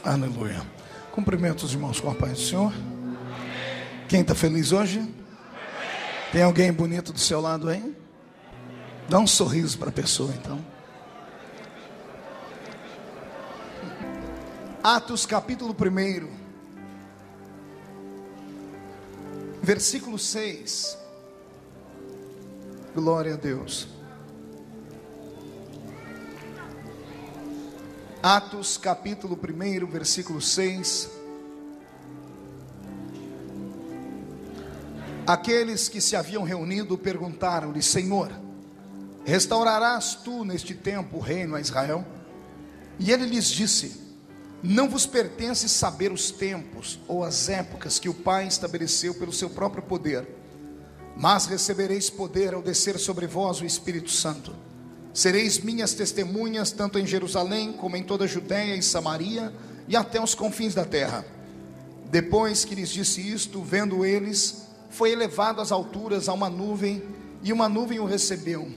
Aleluia. Cumprimento os irmãos com a paz do Senhor. Quem está feliz hoje? Tem alguém bonito do seu lado aí? Dá um sorriso para a pessoa então. Atos capítulo 1, versículo 6. Glória a Deus. Atos capítulo 1, versículo 6. Aqueles que se haviam reunido perguntaram-lhe: Senhor, restaurarás tu neste tempo o reino a Israel? E ele lhes disse: não vos pertence saber os tempos ou as épocas que o Pai estabeleceu pelo seu próprio poder, mas recebereis poder ao descer sobre vós o Espírito Santo. Sereis minhas testemunhas, tanto em Jerusalém, como em toda a Judéia e Samaria, e até os confins da terra. Depois que lhes disse isto, vendo eles, foi elevado às alturas a uma nuvem, e uma nuvem o recebeu,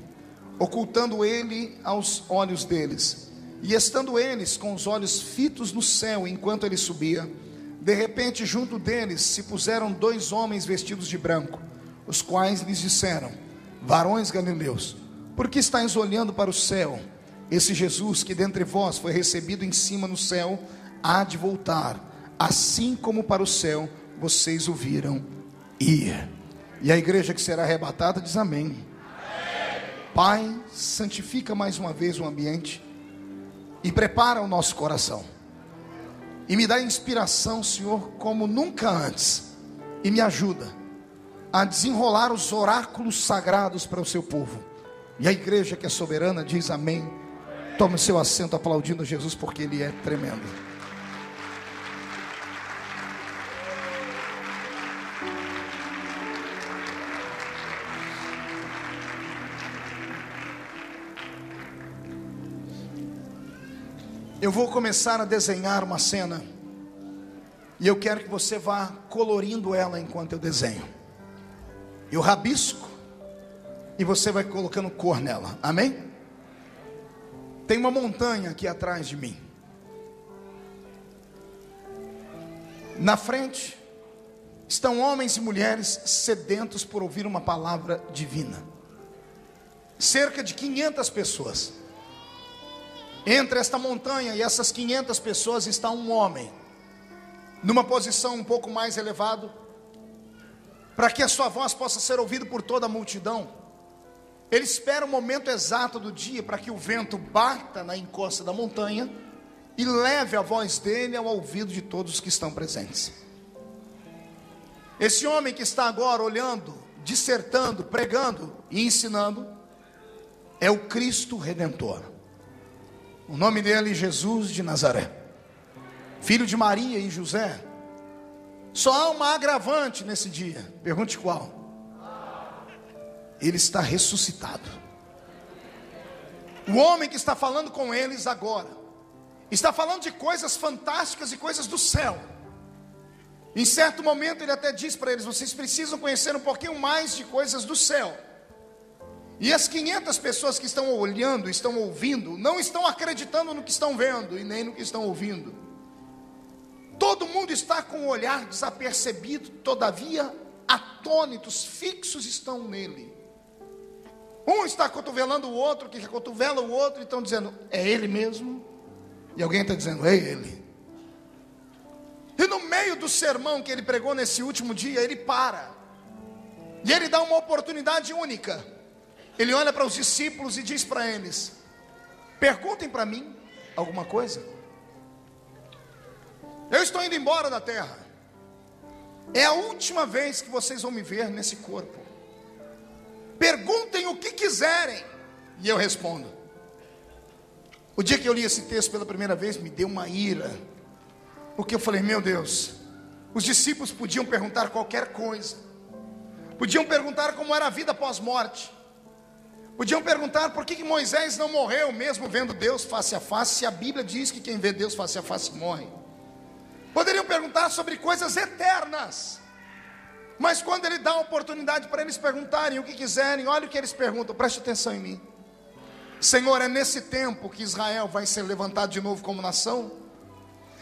ocultando ele aos olhos deles. E estando eles com os olhos fitos no céu, enquanto ele subia, de repente junto deles se puseram 2 homens vestidos de branco, os quais lhes disseram: varões galileus, por que estáis olhando para o céu? Esse Jesus que dentre vós foi recebido em cima no céu, há de voltar, assim como para o céu vocês o viram ir. E a igreja que será arrebatada diz amém. Pai, santifica mais uma vez o ambiente e prepara o nosso coração, e me dá inspiração, Senhor, como nunca antes, e me ajuda a desenrolar os oráculos sagrados para o seu povo. E a igreja que é soberana diz amém. Tome seu assento aplaudindo Jesus, porque Ele é tremendo. Eu vou começar a desenhar uma cena, e eu quero que você vá colorindo ela enquanto eu desenho. Eu rabisco e você vai colocando cor nela, amém? Tem uma montanha aqui atrás de mim. Na frente estão homens e mulheres sedentos por ouvir uma palavra divina. Cerca de 500 pessoas. Entre esta montanha e essas 500 pessoas está um homem, numa posição um pouco mais elevada, para que a sua voz possa ser ouvida por toda a multidão. Ele espera o momento exato do dia para que o vento bata na encosta da montanha e leve a voz dele ao ouvido de todos os que estão presentes. Esse homem que está agora olhando, dissertando, pregando e ensinando é o Cristo Redentor. O nome dele é Jesus de Nazaré, filho de Maria e José. Só há uma agravante nesse dia. Pergunte qual? Ele está ressuscitado. O homem que está falando com eles agora está falando de coisas fantásticas e coisas do céu. Em certo momento ele até diz para eles: vocês precisam conhecer um pouquinho mais de coisas do céu. E as 500 pessoas que estão olhando, estão ouvindo, não estão acreditando no que estão vendo e nem no que estão ouvindo. Todo mundo está com o olhar desapercebido, todavia atônitos, fixos estão nele. Um está cotovelando o outro, que cotovela o outro, e estão dizendo: é ele mesmo? E alguém está dizendo: é ele. E no meio do sermão que ele pregou nesse último dia, ele para, e ele dá uma oportunidade única. Ele olha para os discípulos e diz para eles: perguntem para mim alguma coisa. Eu estou indo embora da terra. É a última vez que vocês vão me ver nesse corpo. Perguntem o que quiserem e eu respondo. O dia que eu li esse texto pela primeira vez, me deu uma ira, porque eu falei: meu Deus, os discípulos podiam perguntar qualquer coisa. Podiam perguntar como era a vida pós-morte. Podiam perguntar por que Moisés não morreu, mesmo vendo Deus face a face, se a Bíblia diz que quem vê Deus face a face morre. Poderiam perguntar sobre coisas eternas. Mas quando ele dá a oportunidade para eles perguntarem o que quiserem, olha o que eles perguntam, preste atenção em mim. Senhor, é nesse tempo que Israel vai ser levantado de novo como nação?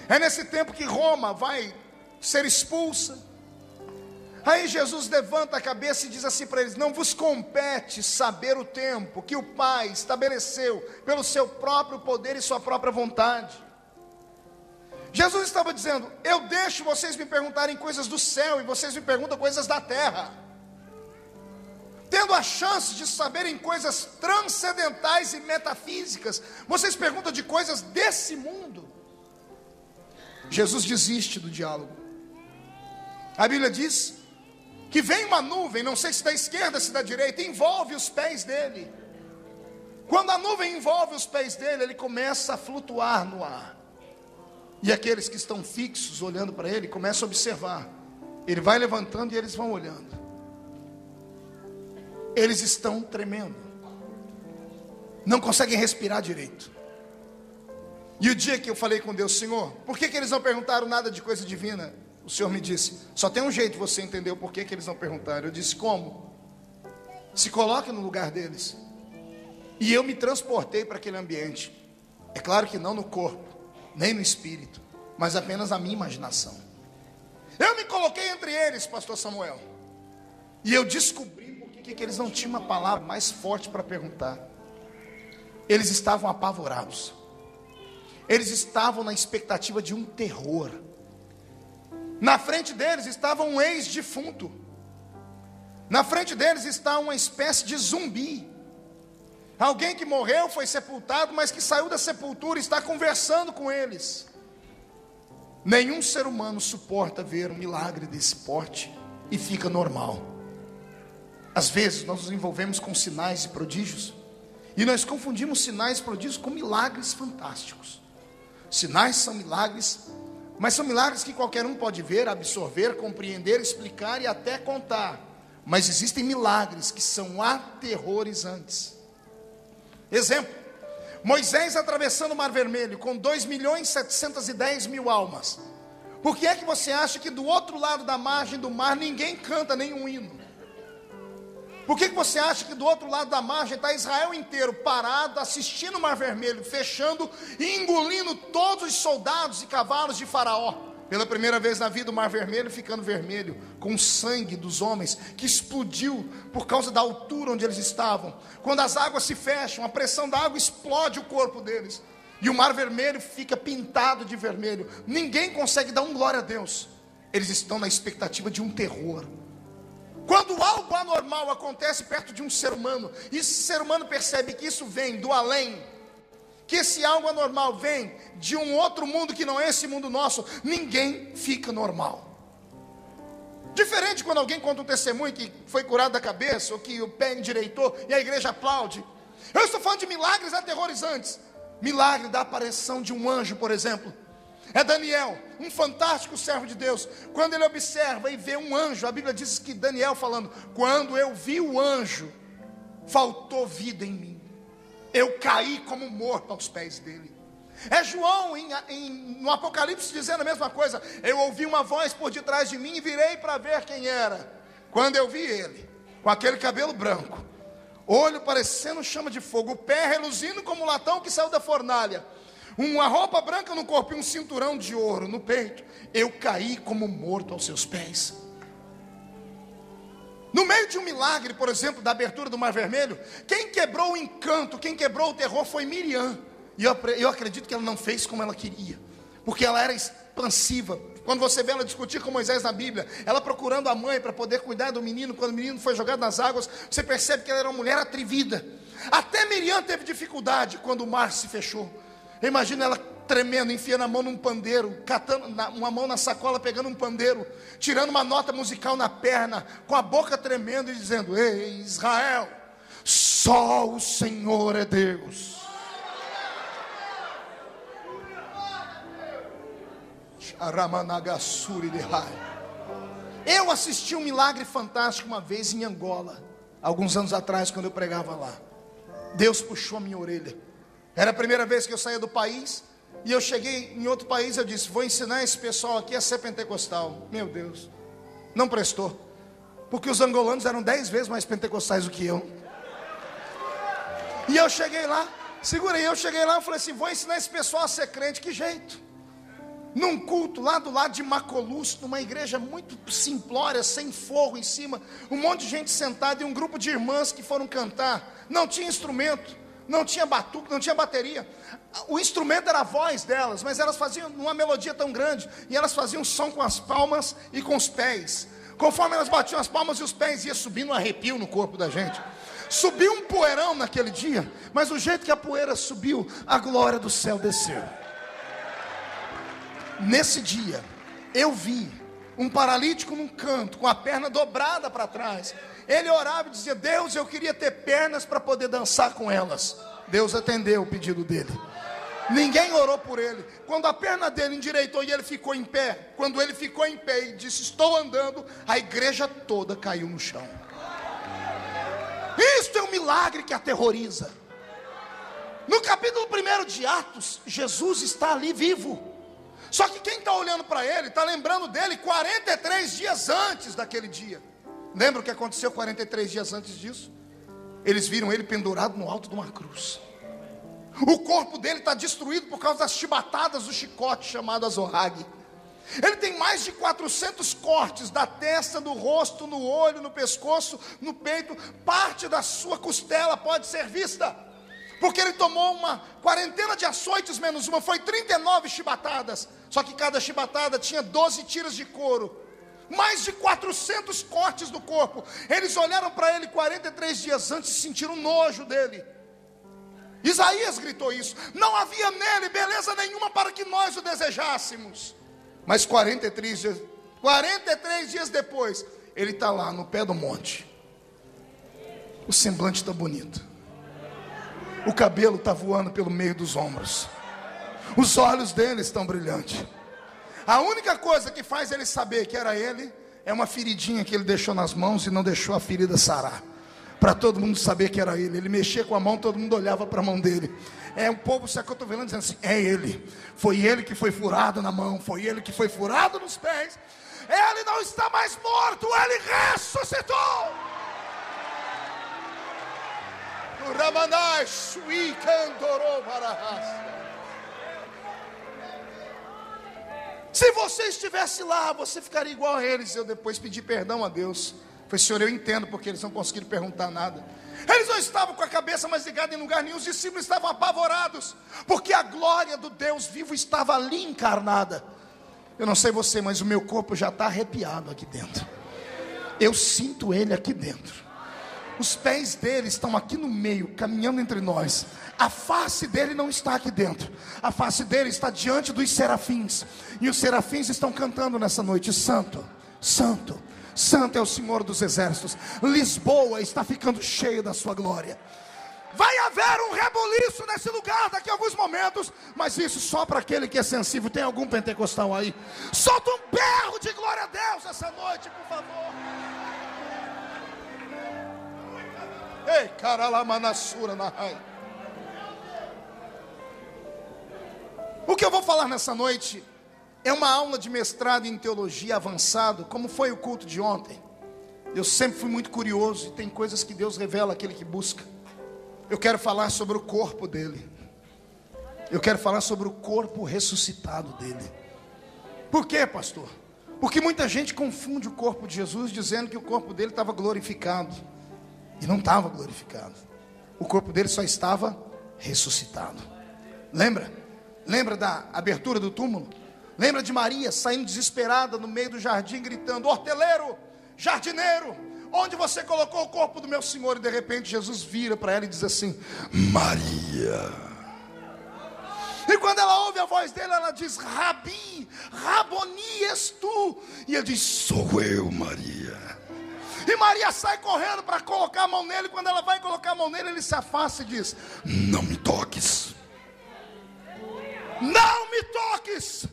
É nesse tempo que Roma vai ser expulsa. Aí Jesus levanta a cabeça e diz assim para eles: não vos compete saber o tempo que o Pai estabeleceu pelo seu próprio poder e sua própria vontade. Jesus estava dizendo: eu deixo vocês me perguntarem coisas do céu e vocês me perguntam coisas da terra, tendo a chance de saberem coisas transcendentais e metafísicas, vocês perguntam de coisas desse mundo. Jesus desiste do diálogo. A Bíblia diz que vem uma nuvem, não sei se da esquerda, se da direita, envolve os pés dele. Quando a nuvem envolve os pés dele, ele começa a flutuar no ar. E aqueles que estão fixos olhando para ele começam a observar. Ele vai levantando e eles vão olhando. Eles estão tremendo, não conseguem respirar direito. E o dia que eu falei com Deus: Senhor, por que eles não perguntaram nada de coisa divina? O Senhor me disse: só tem um jeito de você entender o porquê que eles não perguntaram. Eu disse: como? Se coloque no lugar deles. E eu me transportei para aquele ambiente. É claro que não no corpo, nem no espírito, mas apenas na minha imaginação. Eu me coloquei entre eles, pastor Samuel, e eu descobri por que eles não tinham uma palavra mais forte para perguntar. Eles estavam apavorados. Eles estavam na expectativa de um terror. Na frente deles estava um ex-defunto. Na frente deles está uma espécie de zumbi. Alguém que morreu, foi sepultado, mas que saiu da sepultura e está conversando com eles. Nenhum ser humano suporta ver um milagre desse porte e fica normal. Às vezes nós nos envolvemos com sinais e prodígios, e nós confundimos sinais e prodígios com milagres fantásticos. Sinais são milagres, mas são milagres que qualquer um pode ver, absorver, compreender, explicar e até contar. Mas existem milagres que são aterrorizantes. Exemplo: Moisés atravessando o Mar Vermelho com 2.710.000 almas. Por que é que você acha que do outro lado da margem do mar ninguém canta nenhum hino? Por que você acha que do outro lado da margem está Israel inteiro parado, assistindo o Mar Vermelho, fechando e engolindo todos os soldados e cavalos de Faraó? Pela primeira vez na vida o Mar Vermelho ficando vermelho, com o sangue dos homens, que explodiu por causa da altura onde eles estavam. Quando as águas se fecham, a pressão da água explode o corpo deles, e o Mar Vermelho fica pintado de vermelho. Ninguém consegue dar um glória a Deus. Eles estão na expectativa de um terror. Quando algo anormal acontece perto de um ser humano, e esse ser humano percebe que isso vem do além, que esse algo anormal vem de um outro mundo que não é esse mundo nosso, ninguém fica normal. Diferente quando alguém conta um testemunho que foi curado da cabeça, ou que o pé endireitou e a igreja aplaude. Eu estou falando de milagres aterrorizantes. Milagre da aparição de um anjo, por exemplo. É Daniel, um fantástico servo de Deus. Quando ele observa e vê um anjo, a Bíblia diz que Daniel falando: quando eu vi o anjo, faltou vida em mim. Eu caí como morto aos pés dele. É João no Apocalipse dizendo a mesma coisa: eu ouvi uma voz por detrás de mim e virei para ver quem era. Quando eu vi ele, com aquele cabelo branco, olho parecendo chama de fogo, o pé reluzindo como latão que saiu da fornalha, uma roupa branca no corpo e um cinturão de ouro no peito, eu caí como morto aos seus pés. No meio de um milagre, por exemplo, da abertura do Mar Vermelho, quem quebrou o encanto, quem quebrou o terror foi Miriam. E eu acredito que ela não fez como ela queria, porque ela era expansiva. Quando você vê ela discutir com Moisés na Bíblia, ela procurando a mãe para poder cuidar do menino, quando o menino foi jogado nas águas, você percebe que ela era uma mulher atrevida. Até Miriam teve dificuldade quando o mar se fechou. Imagina ela tremendo, enfiando a mão num pandeiro, catando uma mão na sacola, pegando um pandeiro, tirando uma nota musical na perna, com a boca tremendo e dizendo: ei, Israel, só o Senhor é Deus. Eu assisti um milagre fantástico uma vez em Angola, alguns anos atrás, quando eu pregava lá. Deus puxou a minha orelha. Era a primeira vez que eu saía do país, e eu cheguei em outro país. Eu disse: vou ensinar esse pessoal aqui a ser pentecostal. Meu Deus, não prestou, porque os angolanos eram 10 vezes mais pentecostais do que eu. E eu cheguei lá, segurei, eu cheguei lá e falei assim: vou ensinar esse pessoal a ser crente. Que jeito? num culto lá do lado de Macoluço, numa igreja muito simplória, sem forro em cima, um monte de gente sentada e um grupo de irmãs que foram cantar. Não tinha instrumento, não tinha batuque, não tinha bateria. O instrumento era a voz delas, mas elas faziam uma melodia tão grande, e elas faziam som com as palmas e com os pés. Conforme elas batiam as palmas e os pés, ia subindo um arrepio no corpo da gente. Subiu um poeirão naquele dia, mas o jeito que a poeira subiu, a glória do céu desceu. Nesse dia, eu vi um paralítico num canto, com a perna dobrada para trás. Ele orava e dizia: Deus, eu queria ter pernas para poder dançar com elas. Deus atendeu o pedido dele. Ninguém orou por ele. Quando a perna dele endireitou e ele ficou em pé, quando ele ficou em pé e disse: estou andando, a igreja toda caiu no chão. Isto é um milagre que aterroriza. No capítulo 1 de Atos, Jesus está ali vivo. Só que quem está olhando para ele, está lembrando dele 43 dias antes daquele dia. Lembra o que aconteceu 43 dias antes disso? Eles viram ele pendurado no alto de uma cruz. O corpo dele está destruído por causa das chibatadas do chicote chamado azorrague. Ele tem mais de 400 cortes, da testa, do rosto, no olho, no pescoço, no peito. Parte da sua costela pode ser vista, porque ele tomou uma quarentena de açoites menos uma, foi 39 chibatadas. Só que cada chibatada tinha 12 tiras de couro. Mais de 400 cortes do corpo. Eles olharam para ele 43 dias antes e sentiram nojo dele. Isaías gritou isso: não havia nele beleza nenhuma para que nós o desejássemos. Mas 43 dias depois, ele está lá no pé do monte. O semblante está bonito, o cabelo está voando pelo meio dos ombros, os olhos dele estão brilhantes. A única coisa que faz ele saber que era ele é uma feridinha que ele deixou nas mãos e não deixou a ferida sarar, para todo mundo saber que era ele. Ele mexia com a mão, todo mundo olhava para a mão dele. O povo se acotovelando dizendo assim: é ele, foi ele que foi furado na mão, foi ele que foi furado nos pés. Ele não está mais morto, ele ressuscitou. Se você estivesse lá, você ficaria igual a eles. Eu depois pedi perdão a Deus. Falei: Senhor, eu entendo porque eles não conseguiram perguntar nada. Eles não estavam com a cabeça mais ligada em lugar nenhum. Os discípulos estavam apavorados, porque a glória do Deus vivo estava ali encarnada. Eu não sei você, mas o meu corpo já está arrepiado aqui dentro. Eu sinto ele aqui dentro. Os pés dele estão aqui no meio, caminhando entre nós. A face dele não está aqui dentro. A face dele está diante dos serafins. E os serafins estão cantando nessa noite: Santo, Santo, Santo é o Senhor dos exércitos. Lisboa está ficando cheia da sua glória. Vai haver um rebuliço nesse lugar daqui a alguns momentos, mas isso só para aquele que é sensível. Tem algum pentecostal aí? Solta um berro de glória a Deus essa noite, por favor. Ei, caralamansura na raia. O que eu vou falar nessa noite é uma aula de mestrado em teologia avançado, como foi o culto de ontem. Eu sempre fui muito curioso e tem coisas que Deus revela àquele que busca. Eu quero falar sobre o corpo dele. Eu quero falar sobre o corpo ressuscitado dele. Por quê, pastor? Porque muita gente confunde o corpo de Jesus dizendo que o corpo dele estava glorificado. E não estava glorificado. O corpo dele só estava ressuscitado. Lembra? Lembra da abertura do túmulo? Lembra de Maria saindo desesperada no meio do jardim, gritando: horteleiro, jardineiro, onde você colocou o corpo do meu Senhor? E de repente Jesus vira para ela e diz assim: Maria. E quando ela ouve a voz dele, ela diz: Rabi, Raboni és tu. E ele diz: sou eu, Maria. E Maria sai correndo para colocar a mão nele. Quando ela vai colocar a mão nele, ele se afasta e diz: não me toques. Não me toques.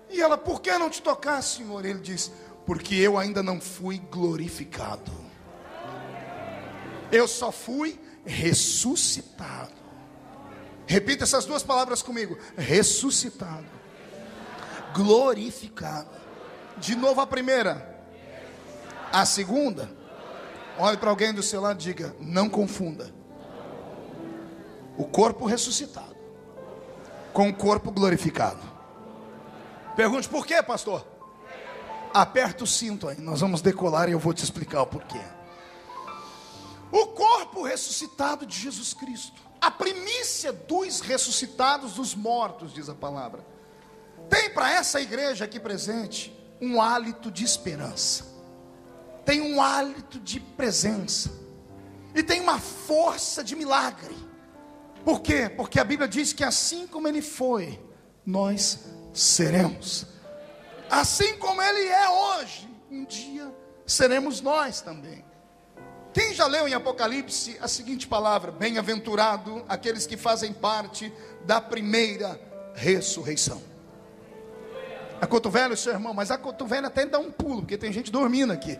E ela: por que não te tocar, Senhor? Ele diz: porque eu ainda não fui glorificado. Eu só fui ressuscitado. Repita essas duas palavras comigo: ressuscitado, glorificado. De novo a primeira. A segunda. Olhe para alguém do seu lado e diga: não confunda o corpo ressuscitado com o corpo glorificado. Pergunte por quê, pastor? Aperta o cinto aí, nós vamos decolar e eu vou te explicar o porquê. O corpo ressuscitado de Jesus Cristo, a primícia dos ressuscitados dos mortos, diz a palavra, tem para essa igreja aqui presente um hálito de esperança, tem um hálito de presença, e tem uma força de milagre. Por quê? Porque a Bíblia diz que assim como Ele foi, nós seremos. Assim como Ele é hoje, um dia seremos nós também. Quem já leu em Apocalipse a seguinte palavra: bem-aventurado aqueles que fazem parte da primeira ressurreição. Acotovela o seu irmão, mas a cotovela até dá um pulo, porque tem gente dormindo aqui.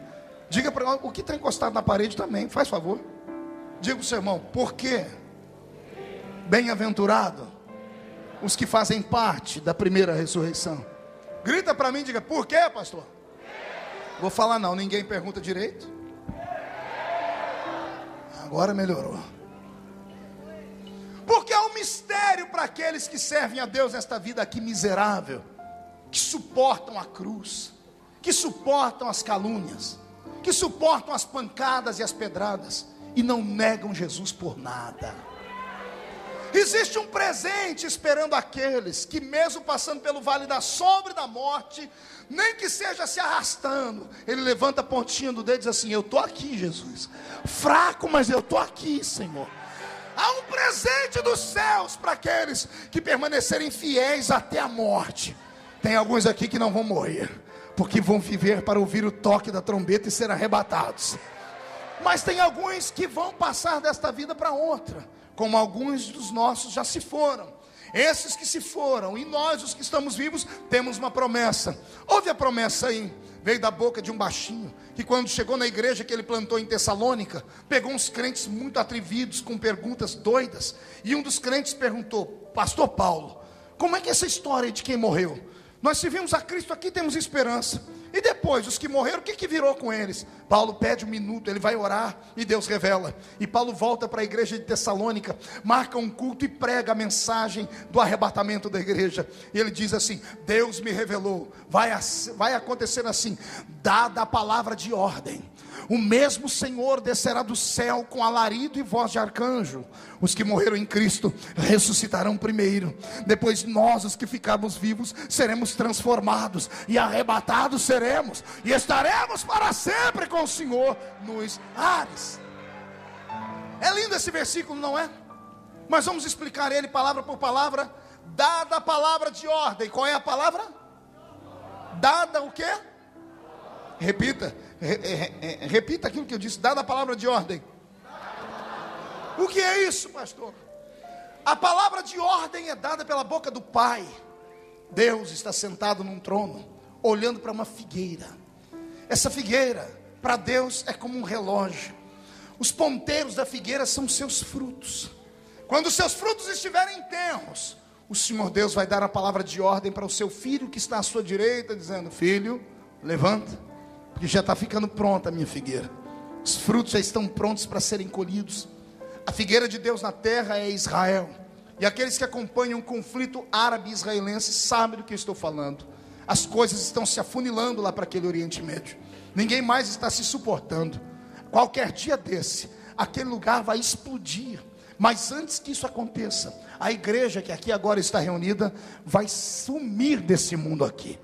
Diga para o que está encostado na parede também, faz favor. Diga para o seu irmão: por quê? Bem-aventurado os que fazem parte da primeira ressurreição. Grita para mim, diga: por quê, pastor? Vou falar não, ninguém pergunta direito. Agora melhorou. Porque é um mistério para aqueles que servem a Deus nesta vida aqui miserável, que suportam a cruz, que suportam as calúnias, que suportam as pancadas e as pedradas, e não negam Jesus por nada. Existe um presente esperando aqueles que, mesmo passando pelo vale da sombra e da morte, nem que seja se arrastando, ele levanta a pontinha do dedo e diz assim: eu estou aqui, Jesus, fraco, mas eu estou aqui, Senhor. Há um presente dos céus para aqueles que permanecerem fiéis até a morte. Tem alguns aqui que não vão morrer, porque vão viver para ouvir o toque da trombeta e ser arrebatados. Mas tem alguns que vão passar desta vida para outra, como alguns dos nossos já se foram. Esses que se foram, e nós os que estamos vivos, temos uma promessa. Ouve a promessa aí, veio da boca de um baixinho, que quando chegou na igreja que ele plantou em Tessalônica, pegou uns crentes muito atrevidos, com perguntas doidas, e um dos crentes perguntou: pastor Paulo, como é que é essa história de quem morreu? Nós servimos a Cristo aqui, temos esperança. E depois, os que morreram, o que virou com eles? Paulo pede um minuto, ele vai orar e Deus revela. E Paulo volta para a igreja de Tessalônica, marca um culto e prega a mensagem do arrebatamento da igreja. E ele diz assim: Deus me revelou, vai acontecer assim, dada a palavra de ordem, o mesmo Senhor descerá do céu com alarido e voz de arcanjo. Os que morreram em Cristo ressuscitarão primeiro. Depois nós, os que ficarmos vivos, seremos transformados e arrebatados seremos, e estaremos para sempre com o Senhor nos ares. É lindo esse versículo, não é? Mas vamos explicar ele palavra por palavra. Dada a palavra de ordem. Qual é a palavra? Dada o quê? Repita. Repita aquilo que eu disse. Dada a palavra de ordem. O que é isso, pastor? A palavra de ordem é dada pela boca do Pai. Deus está sentado num trono, olhando para uma figueira. Essa figueira, para Deus, é como um relógio. Os ponteiros da figueira são seus frutos. Quando os seus frutos estiverem tenros, o Senhor Deus vai dar a palavra de ordem para o seu filho que está à sua direita, dizendo: filho, levanta, porque já está ficando pronta a minha figueira. Os frutos já estão prontos para serem colhidos. A figueira de Deus na terra é Israel. E aqueles que acompanham o conflito árabe-israelense sabem do que eu estou falando. As coisas estão se afunilando lá para aquele Oriente Médio. Ninguém mais está se suportando. Qualquer dia desse, aquele lugar vai explodir. Mas antes que isso aconteça, a igreja que aqui agora está reunida vai sumir desse mundo aqui.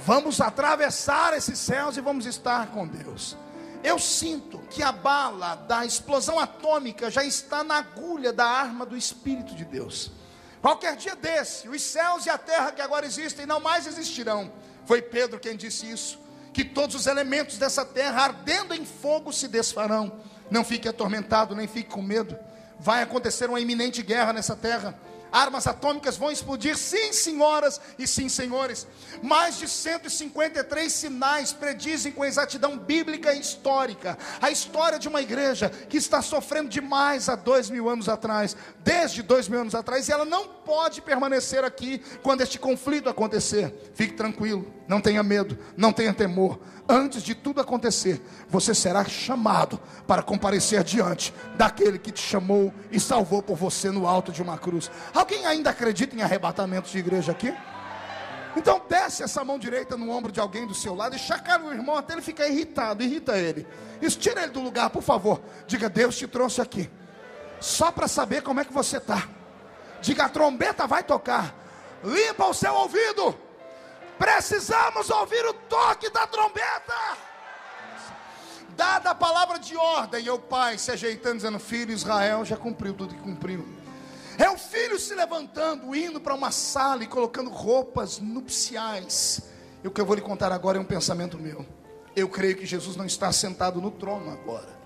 Vamos atravessar esses céus e vamos estar com Deus. Eu sinto que a bala da explosão atômica já está na agulha da arma do Espírito de Deus. Qualquer dia desse, os céus e a terra que agora existem não mais existirão. Foi Pedro quem disse isso. Que todos os elementos dessa terra ardendo em fogo se desfarão. Não fique atormentado, nem fique com medo. Vai acontecer uma iminente guerra nessa terra. Armas atômicas vão explodir, sim senhoras e sim senhores. Mais de 153 sinais predizem com exatidão bíblica e histórica a história de uma igreja que está sofrendo demais há 2000 anos atrás, desde 2000 anos atrás, e ela não pode permanecer aqui quando este conflito acontecer. Fique tranquilo, não tenha medo, não tenha temor. Antes de tudo acontecer, você será chamado para comparecer diante daquele que te chamou e salvou por você no alto de uma cruz. Alguém ainda acredita em arrebatamento de igreja aqui? Então desce essa mão direita no ombro de alguém do seu lado e chacoalha o irmão até ele ficar irritado. Irrita ele. Isso, tira ele do lugar, por favor. Diga: Deus te trouxe aqui só para saber como é que você está. Diga: a trombeta vai tocar. Limpa o seu ouvido. Precisamos ouvir o toque da trombeta. Dada a palavra de ordem, o pai se ajeitando, dizendo: filho, Israel já cumpriu tudo que cumpriu. É o filho se levantando, indo para uma sala e colocando roupas nupciais. E o que eu vou lhe contar agora é um pensamento meu. Eu creio que Jesus não está sentado no trono agora.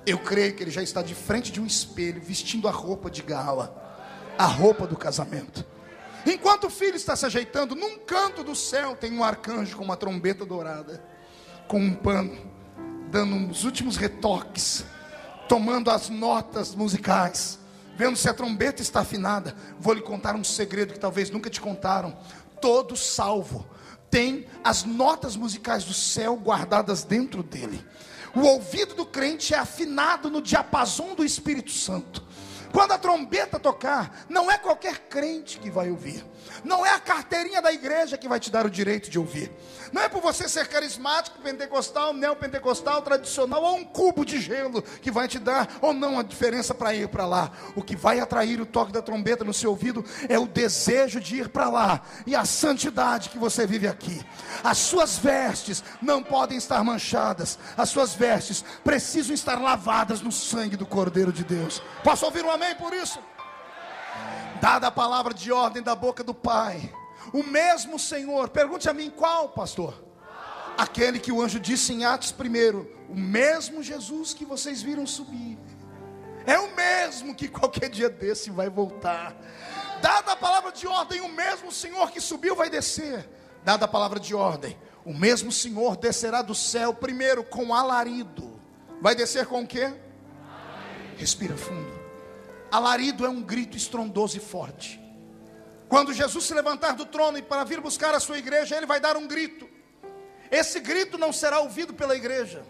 Eu creio que ele já está de frente de um espelho, vestindo a roupa de gala, a roupa do casamento. Enquanto o filho está se ajeitando, num canto do céu tem um arcanjo com uma trombeta dourada, com um pano, dando os últimos retoques, tomando as notas musicais, vendo se a trombeta está afinada. Vou lhe contar um segredo que talvez nunca te contaram. Todo salvo tem as notas musicais do céu guardadas dentro dele. O ouvido do crente é afinado no diapasão do Espírito Santo. Quando a trombeta tocar, não é qualquer crente que vai ouvir. Não é a carteirinha da igreja que vai te dar o direito de ouvir. Não é por você ser carismático, pentecostal, neopentecostal, tradicional, ou um cubo de gelo que vai te dar ou não a diferença para ir para lá. O que vai atrair o toque da trombeta no seu ouvido é o desejo de ir para lá e a santidade que você vive aqui. As suas vestes não podem estar manchadas. As suas vestes precisam estar lavadas no sangue do Cordeiro de Deus. Posso ouvir um amém por isso? Dada a palavra de ordem da boca do Pai, o mesmo Senhor, pergunte a mim: qual, pastor? Aquele que o anjo disse em Atos 1, o mesmo Jesus que vocês viram subir, é o mesmo que qualquer dia desse vai voltar. Dada a palavra de ordem, o mesmo Senhor que subiu vai descer. Dada a palavra de ordem, o mesmo Senhor descerá do céu primeiro com alarido. Vai descer com o quê? Respira fundo. Alarido é um grito estrondoso e forte. Quando Jesus se levantar do trono e para vir buscar a sua igreja, ele vai dar um grito. Esse grito não será ouvido pela igreja,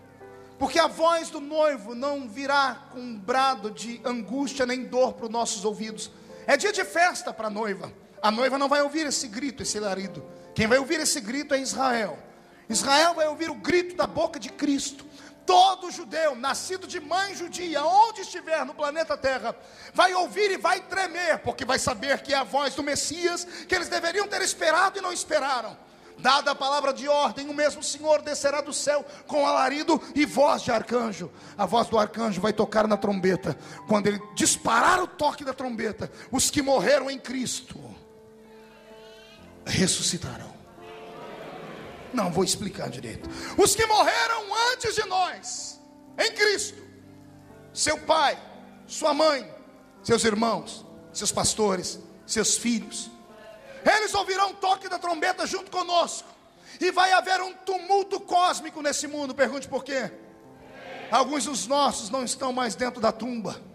porque a voz do noivo não virá com um brado de angústia nem dor para os nossos ouvidos. É dia de festa para a noiva. A noiva não vai ouvir esse grito, esse alarido. Quem vai ouvir esse grito é Israel. Israel vai ouvir o grito da boca de Cristo. Todo judeu, nascido de mãe judia, onde estiver no planeta Terra, vai ouvir e vai tremer, porque vai saber que é a voz do Messias, que eles deveriam ter esperado e não esperaram. Dada a palavra de ordem, o mesmo Senhor descerá do céu com alarido e voz de arcanjo. A voz do arcanjo vai tocar na trombeta. Quando ele disparar o toque da trombeta, os que morreram em Cristo ressuscitarão. Não vou explicar direito. Os que morreram antes de nós, em Cristo, seu pai, sua mãe, seus irmãos, seus pastores, seus filhos, eles ouvirão o toque da trombeta junto conosco. E vai haver um tumulto cósmico nesse mundo. Pergunte por quê? Alguns dos nossos não estão mais dentro da tumba.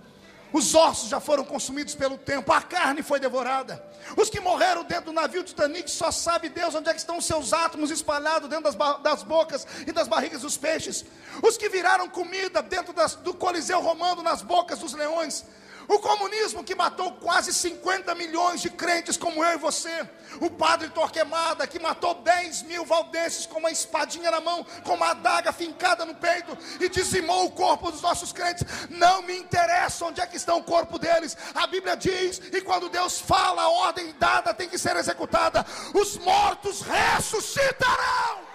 Os ossos já foram consumidos pelo tempo, a carne foi devorada. Os que morreram dentro do navio Titanic, só sabe Deus onde é que estão os seus átomos espalhados dentro das bocas e das barrigas dos peixes. Os que viraram comida dentro do Coliseu Romano, nas bocas dos leões. O comunismo que matou quase 50 milhões de crentes como eu e você. O padre Torquemada que matou 10 mil valdenses com uma espadinha na mão, com uma adaga fincada no peito, e dizimou o corpo dos nossos crentes. Não me interessa onde é que está o corpo deles. A Bíblia diz, e quando Deus fala, a ordem dada tem que ser executada. Os mortos ressuscitarão.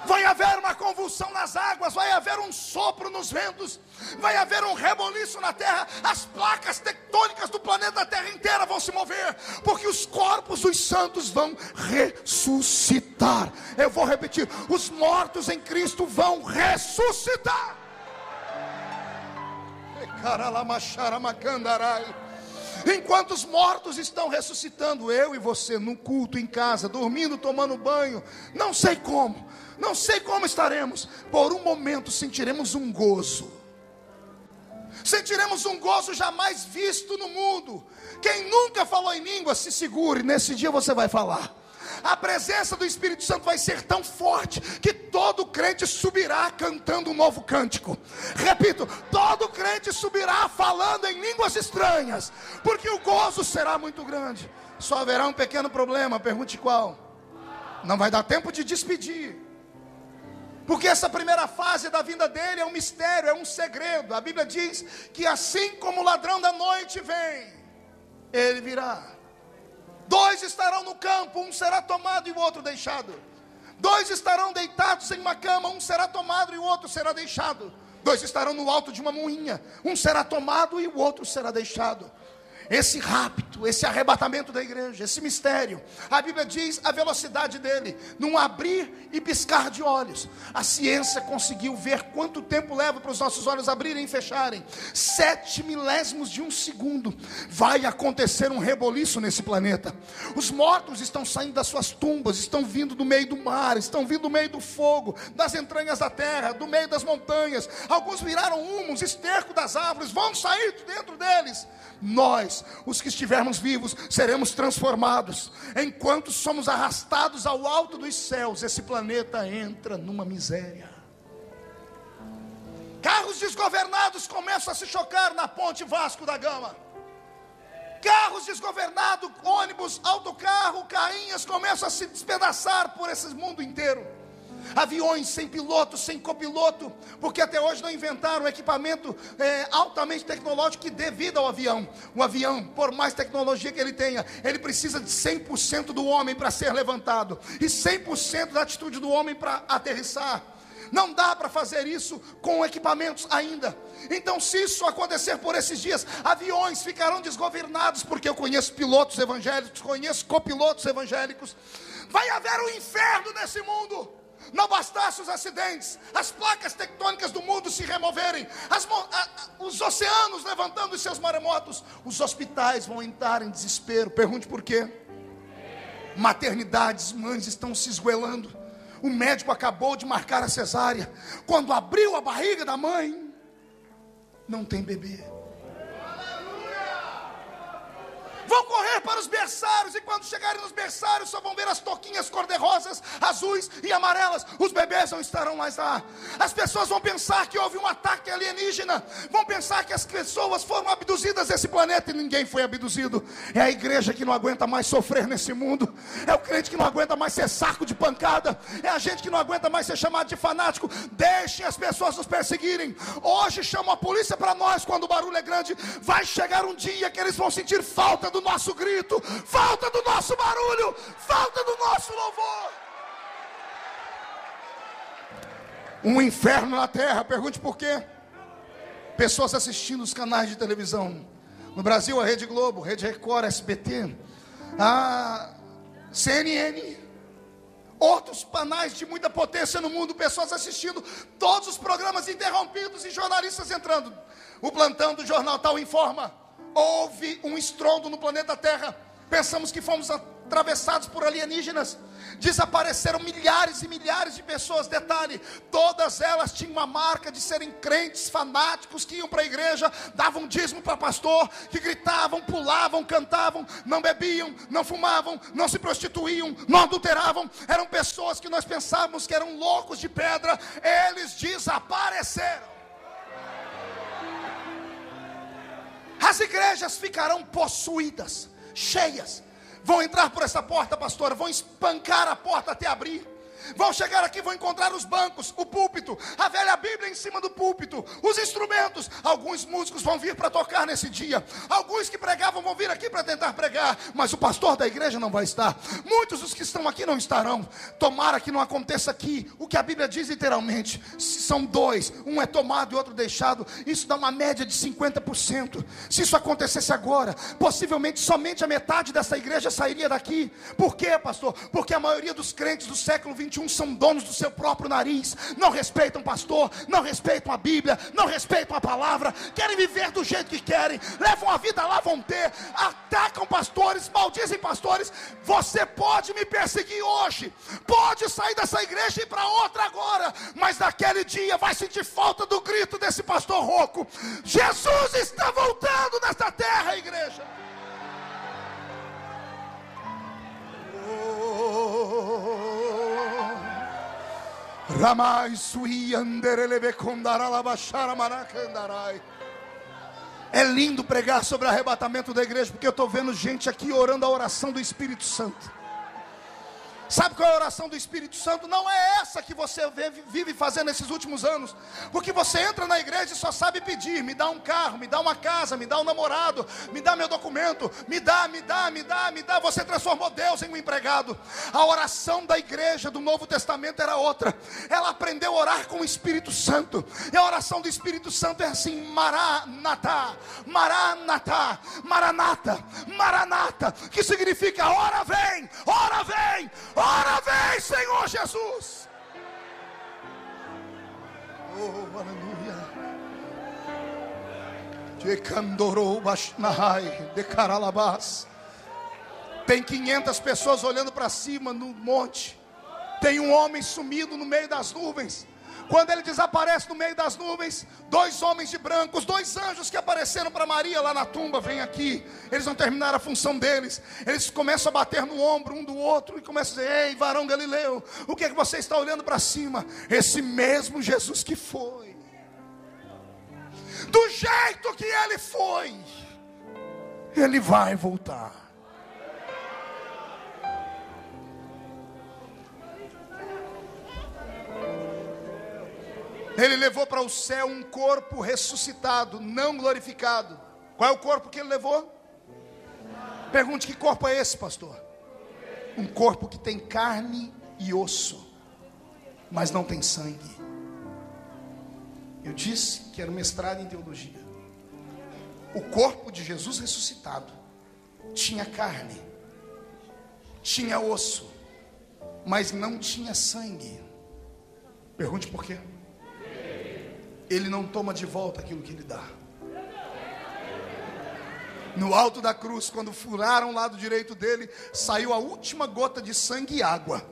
Vai haver uma convulsão nas águas, vai haver um sopro nos ventos, vai haver um reboliço na terra. As placas tectônicas do planeta Terra inteira vão se mover, porque os corpos dos santos vão ressuscitar. Eu vou repetir: os mortos em Cristo vão ressuscitar. Enquanto os mortos estão ressuscitando, eu e você no culto, em casa, dormindo, tomando banho, não sei como estaremos. Por um momento sentiremos um gozo. Sentiremos um gozo jamais visto no mundo. Quem nunca falou em língua, se segure, nesse dia você vai falar. a presença do Espírito Santo vai ser tão forte que todo crente subirá cantando um novo cântico. Repito, todo crente subirá falando em línguas estranhas, porque o gozo será muito grande. Só haverá um pequeno problema, pergunte qual? Não vai dar tempo de despedir, porque essa primeira fase da vinda dele é um mistério, é um segredo. A Bíblia diz que assim como o ladrão da noite vem, ele virá. 2 estarão no campo, um será tomado e o outro deixado. 2 estarão deitados em uma cama, um será tomado e o outro será deixado. 2 estarão no alto de uma moinha, um será tomado e o outro será deixado. Esse rapto, esse arrebatamento da igreja, esse mistério, a Bíblia diz a velocidade dele, num abrir e piscar de olhos. A ciência conseguiu ver quanto tempo leva para os nossos olhos abrirem e fecharem. 7 milésimos de um segundo. Vai acontecer um reboliço nesse planeta. Os mortos estão saindo das suas tumbas, estão vindo do meio do mar, estão vindo do meio do fogo, das entranhas da terra, do meio das montanhas. Alguns viraram humus, esterco das árvores, vão sair de dentro deles. Nós, os que estivermos vivos, seremos transformados. Enquanto somos arrastados ao alto dos céus, esse planeta entra numa miséria. Carros desgovernados começam a se chocar na ponte Vasco da Gama. Carros desgovernados, ônibus, autocarro, carrinhas começam a se despedaçar por esse mundo inteiro. Aviões sem piloto, sem copiloto, porque até hoje não inventaram um equipamento altamente tecnológico que dê vida ao avião. O avião, por mais tecnologia que ele tenha, ele precisa de 100% do homem para ser levantado, e 100% da atitude do homem para aterrissar. Não dá para fazer isso com equipamentos ainda. Então, se isso acontecer por esses dias, aviões ficarão desgovernados, porque eu conheço pilotos evangélicos, conheço copilotos evangélicos. Vai haver um inferno nesse mundo. Não bastasse os acidentes, as placas tectônicas do mundo se removerem, os oceanos levantando os seus maremotos, os hospitais vão entrar em desespero. Pergunte por quê? Maternidades, mães estão se esgoelando. O médico acabou de marcar a cesárea. Quando abriu a barriga da mãe, não tem bebê. Vão correr para os berçários, e quando chegarem nos berçários, só vão ver as toquinhas cor-de-rosas, azuis e amarelas. Os bebês não estarão mais lá. As pessoas vão pensar que houve um ataque alienígena, vão pensar que as pessoas foram abduzidas desse planeta, e ninguém foi abduzido. É a igreja que não aguenta mais sofrer nesse mundo, é o crente que não aguenta mais ser saco de pancada, é a gente que não aguenta mais ser chamado de fanático. Deixem as pessoas nos perseguirem. Hoje chamam a polícia para nós quando o barulho é grande. Vai chegar um dia que eles vão sentir falta do nosso grito, falta do nosso barulho, falta do nosso louvor. Um inferno na terra. Pergunte por quê? Pessoas assistindo os canais de televisão. No Brasil, a Rede Globo, Rede Record, SBT, a CNN, outros canais de muita potência no mundo, pessoas assistindo todos os programas interrompidos e jornalistas entrando. O plantão do jornal tal informa: houve um estrondo no planeta Terra. Pensamos que fomos atravessados por alienígenas. Desapareceram milhares e milhares de pessoas. Detalhe, todas elas tinham uma marca de serem crentes fanáticos, que iam para a igreja, davam dízimo para pastor, que gritavam, pulavam, cantavam, não bebiam, não fumavam, não se prostituíam, não adulteravam. Eram pessoas que nós pensávamos que eram loucos de pedra. Eles desapareceram. As igrejas ficarão possuídas, cheias. Vão entrar por essa porta, pastora, vão espancar a porta até abrir. Vão chegar aqui, vão encontrar os bancos, o púlpito, a velha Bíblia em cima do púlpito, os instrumentos. Alguns músicos vão vir para tocar nesse dia. Alguns que pregavam vão vir aqui para tentar pregar, mas o pastor da igreja não vai estar. Muitos dos que estão aqui não estarão. Tomara que não aconteça aqui o que a Bíblia diz literalmente. São 2, um é tomado e outro deixado. Isso dá uma média de 50%. Se isso acontecesse agora, possivelmente somente a metade dessa igreja sairia daqui. Por quê, pastor? Porque a maioria dos crentes do século 21 são donos do seu próprio nariz. Não respeitam pastor, não respeitam a Bíblia, não respeitam a palavra, querem viver do jeito que querem, levam a vida lá, vão ter, atacam pastores, maldizem pastores. Você pode me perseguir hoje, pode sair dessa igreja e ir para outra agora, mas naquele dia vai sentir falta do grito desse pastor rouco. Jesus está voltando nesta terra, igreja. Oh, É lindo pregar sobre o arrebatamento da igreja, porque eu estou vendo gente aqui orando a oração do Espírito Santo. Sabe qual é a oração do Espírito Santo? Não é essa que você vive fazendo nesses últimos anos. Porque você entra na igreja e só sabe pedir: me dá um carro, me dá uma casa, me dá um namorado, me dá meu documento, me dá. Você transformou Deus em um empregado. A oração da igreja do Novo Testamento era outra. Ela aprendeu a orar com o Espírito Santo. E a oração do Espírito Santo é assim: Maranatá, Maranatá, Maranata, Maranata, que significa ora vem, ora vem, ora vem, Senhor Jesus. Oh, aleluia. Tem 500 pessoas olhando para cima no monte. Tem um homem sumido no meio das nuvens. Quando ele desaparece no meio das nuvens, 2 homens de branco, os 2 anjos que apareceram para Maria lá na tumba, vêm aqui. Eles vão terminar a função deles. Eles começam a bater no ombro um do outro e começam a dizer: ei, varão Galileu, o que é que você está olhando para cima? Esse mesmo Jesus que foi, do jeito que ele foi, ele vai voltar. Ele levou para o céu um corpo ressuscitado, não glorificado. Qual é o corpo que ele levou? Pergunte: que corpo é esse, pastor? Um corpo que tem carne e osso, mas não tem sangue. Eu disse que era um mestrado em teologia. O corpo de Jesus ressuscitado tinha carne, tinha osso, mas não tinha sangue. Pergunte por quê? Ele não toma de volta aquilo que ele dá. No alto da cruz, quando furaram o lado direito dele, saiu a última gota de sangue e água.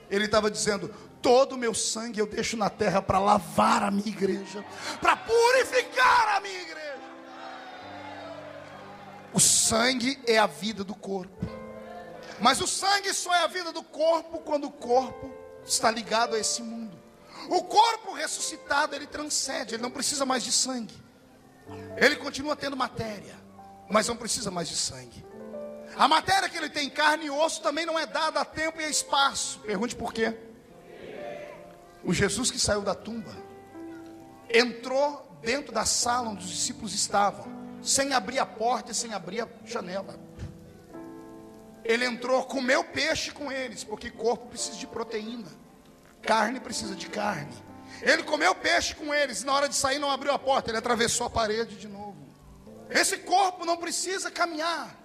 Ele estava dizendo: todo o meu sangue eu deixo na terra para lavar a minha igreja, para purificar a minha igreja. O sangue é a vida do corpo. Mas o sangue só é a vida do corpo quando o corpo está ligado a esse mundo. O corpo ressuscitado, ele transcende, ele não precisa mais de sangue. Ele continua tendo matéria, mas não precisa mais de sangue. A matéria que ele tem, carne e osso, também não é dada a tempo e a espaço. Pergunte por quê? O Jesus que saiu da tumba entrou dentro da sala onde os discípulos estavam, sem abrir a porta e sem abrir a janela. Ele entrou, comeu peixe com eles, porque corpo precisa de proteína, carne precisa de carne. Ele comeu peixe com eles, e na hora de sair não abriu a porta, ele atravessou a parede de novo. Esse corpo não precisa caminhar.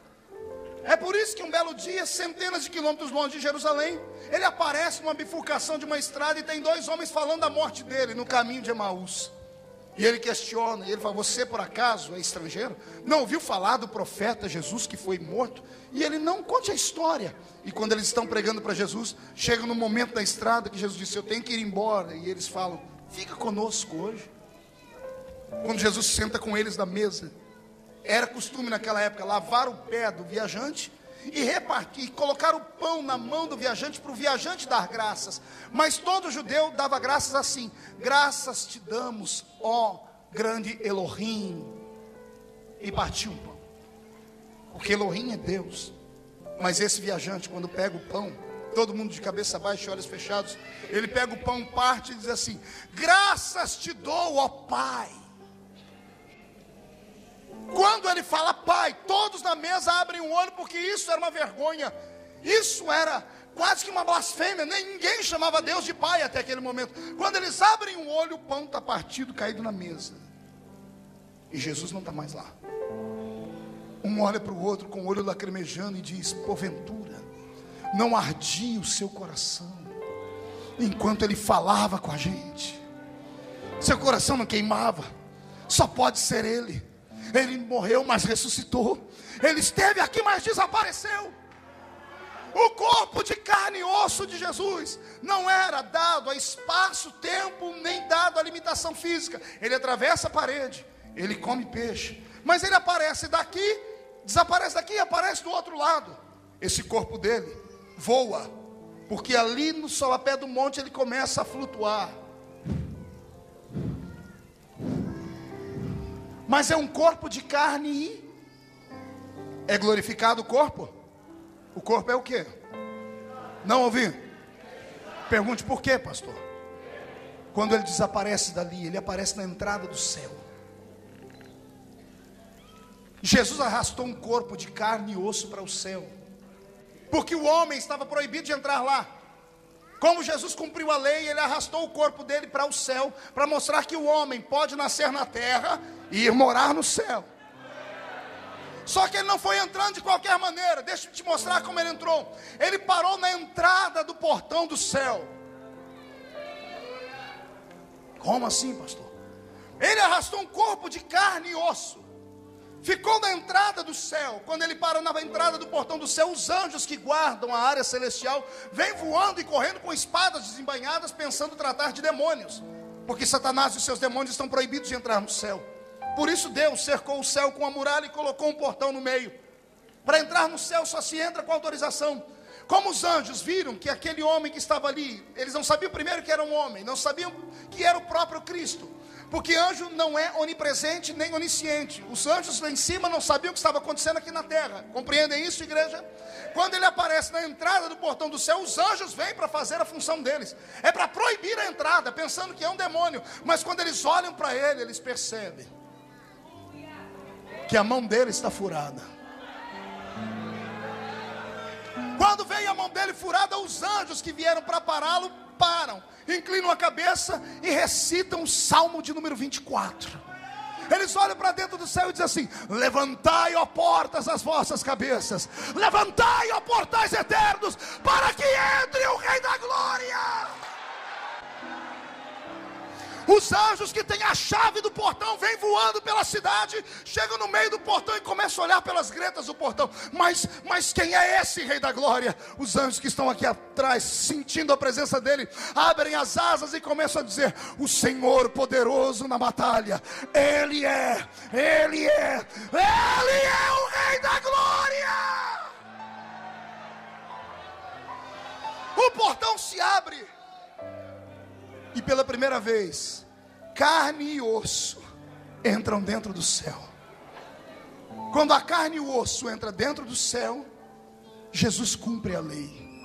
É por isso que um belo dia, centenas de quilômetros longe de Jerusalém, ele aparece numa bifurcação de uma estrada e tem 2 homens falando da morte dele no caminho de Emaús. E ele questiona, e ele fala: você por acaso é estrangeiro? Não ouviu falar do profeta Jesus que foi morto? E ele: não, conte a história. E quando eles estão pregando para Jesus, chega no momento da estrada que Jesus disse: eu tenho que ir embora. E eles falam: fica conosco hoje. Quando Jesus senta com eles na mesa, era costume naquela época lavar o pé do viajante e repartir, colocar o pão na mão do viajante para o viajante dar graças. Mas todo judeu dava graças assim: graças te damos, ó grande Elohim. E partiu o pão, porque Elohim é Deus. Mas esse viajante, quando pega o pão, todo mundo de cabeça baixa e olhos fechados, ele pega o pão, parte e diz assim: graças te dou, ó Pai. Quando ele fala Pai, todos na mesa abrem o olho, porque isso era uma vergonha. Isso era quase que uma blasfêmia. Ninguém chamava Deus de Pai até aquele momento. Quando eles abrem o olho, o pão está partido, caído na mesa. E Jesus não está mais lá. Um olha para o outro com o olho lacrimejando e diz: porventura não ardia o seu coração enquanto ele falava com a gente? Seu coração não queimava? Só pode ser ele. Ele morreu, mas ressuscitou. Ele esteve aqui, mas desapareceu. O corpo de carne e osso de Jesus não era dado a espaço, tempo, nem dado a limitação física. Ele atravessa a parede, ele come peixe, mas ele aparece daqui, desaparece daqui e aparece do outro lado. Esse corpo dele voa, porque ali no solapé do monte ele começa a flutuar. Mas é um corpo de carne e é glorificado o corpo? O corpo é o quê? Não ouvi? Pergunte por quê, pastor? Quando ele desaparece dali, ele aparece na entrada do céu. Jesus arrastou um corpo de carne e osso para o céu, porque o homem estava proibido de entrar lá. Como Jesus cumpriu a lei, ele arrastou o corpo dele para o céu, para mostrar que o homem pode nascer na terra e ir morar no céu. Só que ele não foi entrando de qualquer maneira. Deixa eu te mostrar como ele entrou. Ele parou na entrada do portão do céu. Como assim, pastor? Ele arrastou um corpo de carne e osso, ficou na entrada do céu. Quando ele para na entrada do portão do céu, os anjos que guardam a área celestial vêm voando e correndo com espadas desembainhadas, pensando tratar de demônios, porque Satanás e os seus demônios estão proibidos de entrar no céu. Por isso Deus cercou o céu com a muralha e colocou um portão no meio. Para entrar no céu só se entra com autorização. Como os anjos viram que aquele homem que estava ali, eles não sabiam primeiro que era um homem, não sabiam que era o próprio Cristo, porque anjo não é onipresente nem onisciente. Os anjos lá em cima não sabiam o que estava acontecendo aqui na terra. Compreendem isso, igreja? Quando ele aparece na entrada do portão do céu, os anjos vêm para fazer a função deles. É para proibir a entrada, pensando que é um demônio. Mas quando eles olham para ele, eles percebem que a mão dele está furada. Quando vem a mão dele furada, os anjos que vieram para pará-lo, param, inclinam a cabeça e recitam o Salmo de número 24. Eles olham para dentro do céu e dizem assim: levantai, ó portas, as vossas cabeças, levantai, ó portais eternos, para que entre o Rei da Glória. Os anjos que têm a chave do portão vêm voando pela cidade, chegam no meio do portão e começam a olhar pelas gretas do portão. Mas quem é esse Rei da Glória? Os anjos que estão aqui atrás, sentindo a presença dele, abrem as asas e começam a dizer: o Senhor poderoso na batalha, Ele é o Rei da Glória. O portão se abre. E pela primeira vez, carne e osso entram dentro do céu. Quando a carne e o osso entram dentro do céu, Jesus cumpre a lei.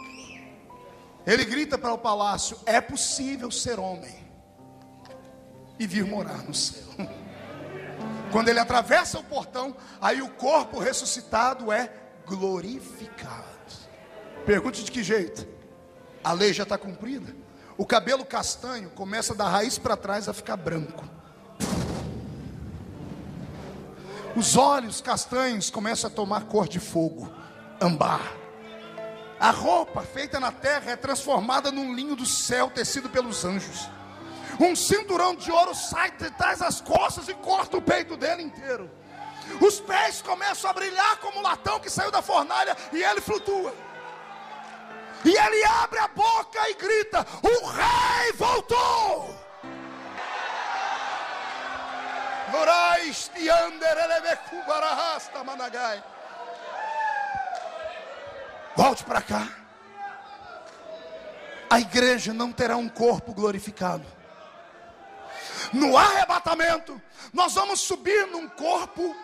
Ele grita para o palácio: é possível ser homem e vir morar no céu. Quando ele atravessa o portão, aí o corpo ressuscitado é glorificado. Pergunte de que jeito? A lei já está cumprida. O cabelo castanho começa da raiz para trás a ficar branco. Os olhos castanhos começam a tomar cor de fogo, âmbar. A roupa feita na terra é transformada num linho do céu tecido pelos anjos. Um cinturão de ouro sai de trás das costas e corta o peito dele inteiro. Os pés começam a brilhar como um latão que saiu da fornalha e ele flutua. E ele abre a boca e grita: o rei voltou. Volte para cá. A igreja não terá um corpo glorificado. No arrebatamento, nós vamos subir num corpo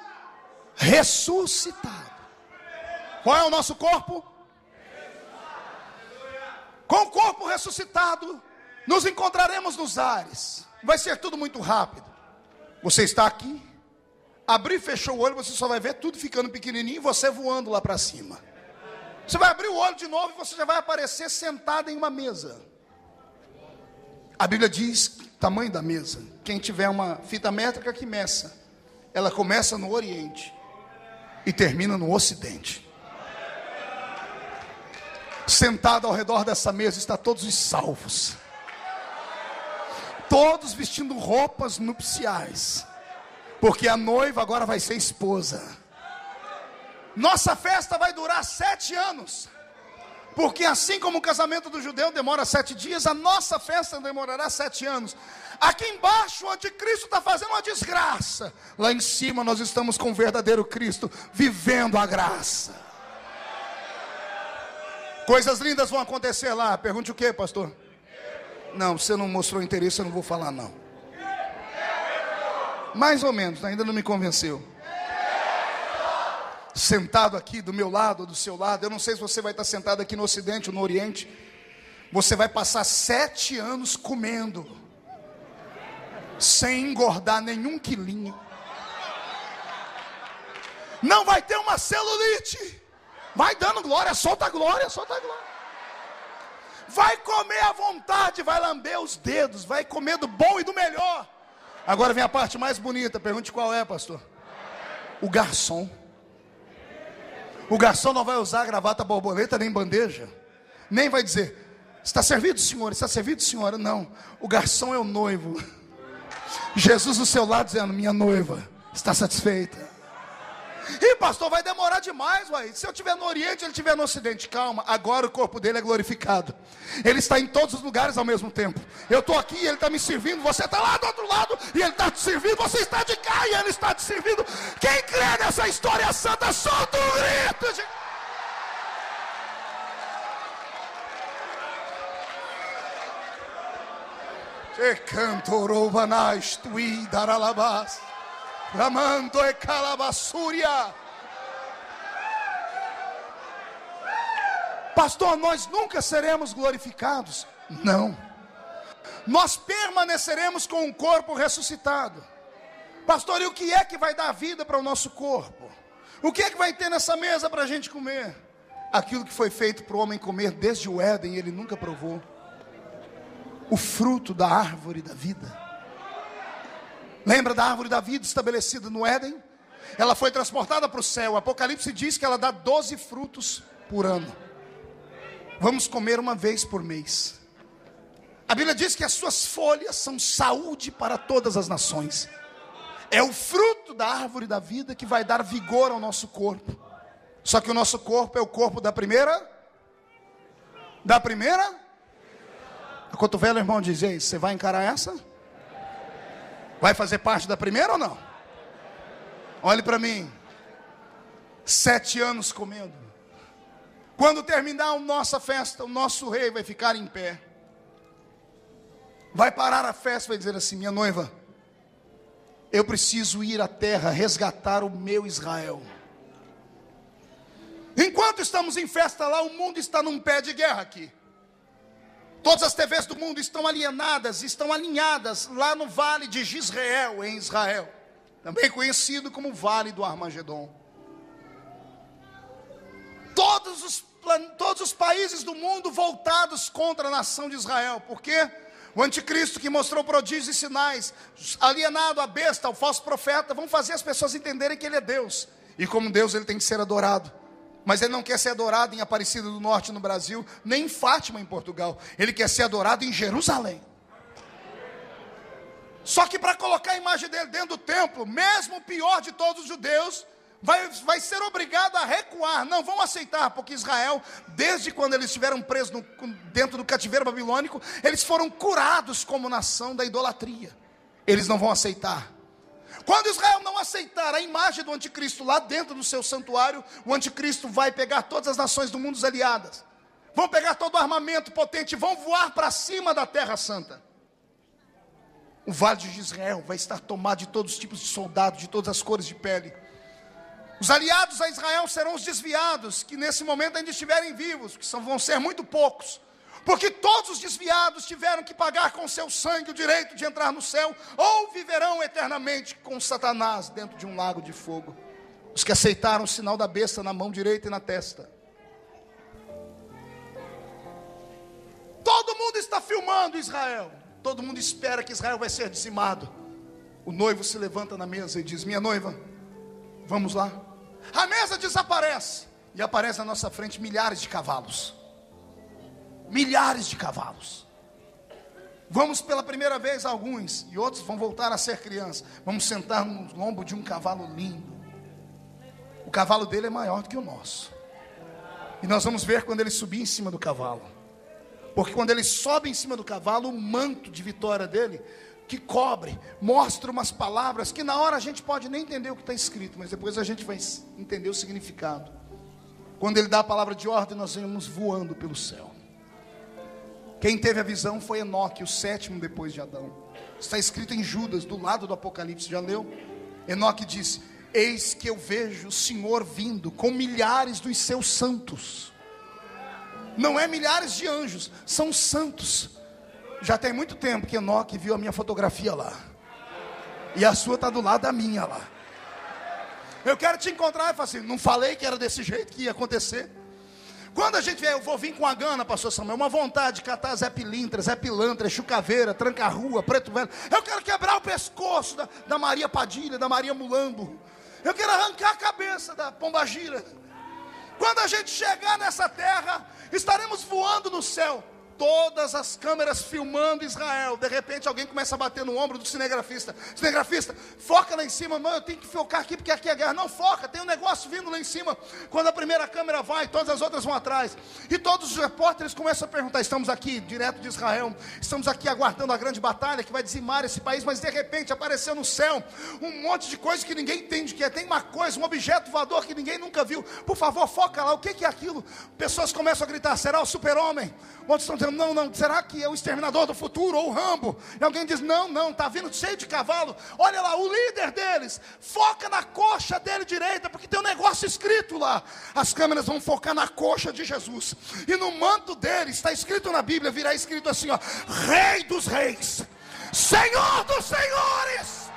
ressuscitado. Qual é o nosso corpo? Com o corpo ressuscitado, nos encontraremos nos ares. Vai ser tudo muito rápido. Você está aqui, abriu e fechou o olho, você só vai ver tudo ficando pequenininho e você voando lá para cima. Você vai abrir o olho de novo e você já vai aparecer sentado em uma mesa. A Bíblia diz o tamanho da mesa. Quem tiver uma fita métrica que meça, ela começa no Oriente e termina no Ocidente. Sentado ao redor dessa mesa está todos os salvos, todos vestindo roupas nupciais, porque a noiva agora vai ser esposa. Nossa festa vai durar 7 anos, porque assim como o casamento do judeu demora 7 dias, a nossa festa demorará 7 anos. Aqui embaixo o anticristo está fazendo uma desgraça, lá em cima nós estamos com o verdadeiro Cristo, vivendo a graça. Coisas lindas vão acontecer lá. Pergunte o que, pastor? Não, você não mostrou interesse, eu não vou falar não. Mais ou menos, ainda não me convenceu. Sentado aqui do meu lado, do seu lado, eu não sei se você vai estar sentado aqui no Ocidente ou no Oriente. Você vai passar 7 anos comendo, sem engordar nenhum quilinho. Não vai ter uma celulite. Vai dando glória, solta a glória, solta a glória. Vai comer à vontade, vai lamber os dedos, vai comer do bom e do melhor. Agora vem a parte mais bonita, pergunte qual é, pastor? O garçom. O garçom não vai usar gravata borboleta nem bandeja. Nem vai dizer, está servido, senhor? Está servido, senhora? Não, o garçom é o noivo. Jesus do seu lado dizendo, minha noiva está satisfeita. Ih, pastor, vai demorar demais, uai. Se eu estiver no Oriente, ele estiver no Ocidente. Calma, agora o corpo dele é glorificado. Ele está em todos os lugares ao mesmo tempo. Eu estou aqui e ele está me servindo. Você está lá do outro lado e ele está te servindo. Você está de cá e ele está te servindo. Quem crê nessa história santa, solta um grito de... Te cantorou vanais tui daralabás. Ramando e calabassúria. Pastor, nós nunca seremos glorificados. Não. Nós permaneceremos com um corpo ressuscitado. Pastor, e o que é que vai dar vida para o nosso corpo? O que é que vai ter nessa mesa para a gente comer? Aquilo que foi feito para o homem comer desde o Éden e ele nunca provou. O fruto da árvore da vida. Lembra da árvore da vida estabelecida no Éden? Ela foi transportada para o céu. O Apocalipse diz que ela dá 12 frutos por ano. Vamos comer uma vez por mês. A Bíblia diz que as suas folhas são saúde para todas as nações. É o fruto da árvore da vida que vai dar vigor ao nosso corpo. Só que o nosso corpo é o corpo da primeira? Da primeira? A cotovelo, irmão, diz, ei, você vai encarar essa? Vai fazer parte da primeira ou não? Olhe para mim. 7 anos comendo. Quando terminar a nossa festa, o nosso rei vai ficar em pé. Vai parar a festa e vai dizer assim, minha noiva, eu preciso ir à terra resgatar o meu Israel. Enquanto estamos em festa lá, o mundo está num pé de guerra aqui. Todas as TVs do mundo estão alienadas, estão alinhadas lá no vale de Jezreel, em Israel. Também conhecido como Vale do Armagedon. Todos os países do mundo voltados contra a nação de Israel. Porque o anticristo que mostrou prodígios e sinais, alienado à besta, ao falso profeta, vão fazer as pessoas entenderem que ele é Deus. E como Deus ele tem que ser adorado. Mas ele não quer ser adorado em Aparecida do Norte no Brasil, nem em Fátima em Portugal. Ele quer ser adorado em Jerusalém. Só que para colocar a imagem dele dentro do templo, mesmo o pior de todos os judeus, vai ser obrigado a recuar. Não vão aceitar, porque Israel, desde quando eles estiveram presos dentro do cativeiro babilônico, eles foram curados como nação da idolatria. Eles não vão aceitar. Quando Israel não aceitar a imagem do anticristo lá dentro do seu santuário, o anticristo vai pegar todas as nações do mundo aliadas, vão pegar todo o armamento potente, vão voar para cima da terra santa. O vale de Jezreel vai estar tomado de todos os tipos de soldados, de todas as cores de pele. Os aliados a Israel serão os desviados, que nesse momento ainda estiverem vivos, que vão ser muito poucos. Porque todos os desviados tiveram que pagar com seu sangue o direito de entrar no céu, ou viverão eternamente com Satanás dentro de um lago de fogo. Os que aceitaram o sinal da besta na mão direita e na testa. Todo mundo está filmando Israel. Todo mundo espera que Israel vai ser dizimado. O noivo se levanta na mesa e diz, minha noiva, vamos lá. A mesa desaparece. E aparece na nossa frente milhares de cavalos. Milhares de cavalos. Vamos pela primeira vez alguns, e outros vão voltar a ser crianças. Vamos sentar no lombo de um cavalo lindo. O cavalo dele é maior do que o nosso. E nós vamos ver quando ele subir em cima do cavalo. Porque quando ele sobe em cima do cavalo, o manto de vitória dele, que cobre, mostra umas palavras que na hora a gente pode nem entender o que está escrito, mas depois a gente vai entender o significado. Quando ele dá a palavra de ordem, nós íamos voando pelo céu. Quem teve a visão foi Enoque, o sétimo depois de Adão. Está escrito em Judas, do lado do Apocalipse. Já leu? Enoque disse: eis que eu vejo o Senhor vindo com milhares dos seus santos. Não é milhares de anjos, são santos. Já tem muito tempo que Enoque viu a minha fotografia lá, e a sua está do lado da minha lá. Eu quero te encontrar. Eu falo assim: não falei que era desse jeito que ia acontecer? Quando a gente vier, eu vou vir com a gana, pastor Samuel, uma vontade de catar Zé Pilintra, Zé Pilantra, Chucaveira, Tranca-Rua, Preto Velho. Eu quero quebrar o pescoço da Maria Padilha, da Maria Mulambo. Eu quero arrancar a cabeça da Pombagira. Quando a gente chegar nessa terra, estaremos voando no céu. Todas as câmeras filmando Israel. De repente alguém começa a bater no ombro do cinegrafista. Cinegrafista, foca lá em cima. Não, eu tenho que focar aqui porque aqui é guerra. Não, foca, tem um negócio vindo lá em cima. Quando a primeira câmera vai, todas as outras vão atrás. E todos os repórteres começam a perguntar: estamos aqui, direto de Israel, estamos aqui aguardando a grande batalha que vai dizimar esse país. Mas de repente apareceu no céu um monte de coisa que ninguém entende o que é. Tem uma coisa, um objeto voador que ninguém nunca viu. Por favor, foca lá, o que é aquilo? Pessoas começam a gritar: será o Super-Homem? Outros estão dizendo: não, será que é o Exterminador do Futuro ou o Rambo? E alguém diz: não, está vindo cheio de cavalo. Olha lá, o líder deles, foca na coxa dele direita, porque tem um negócio escrito lá. As câmeras vão focar na coxa de Jesus, e no manto dele, está escrito na Bíblia, virá escrito assim, ó: Rei dos Reis, Senhor dos Senhores.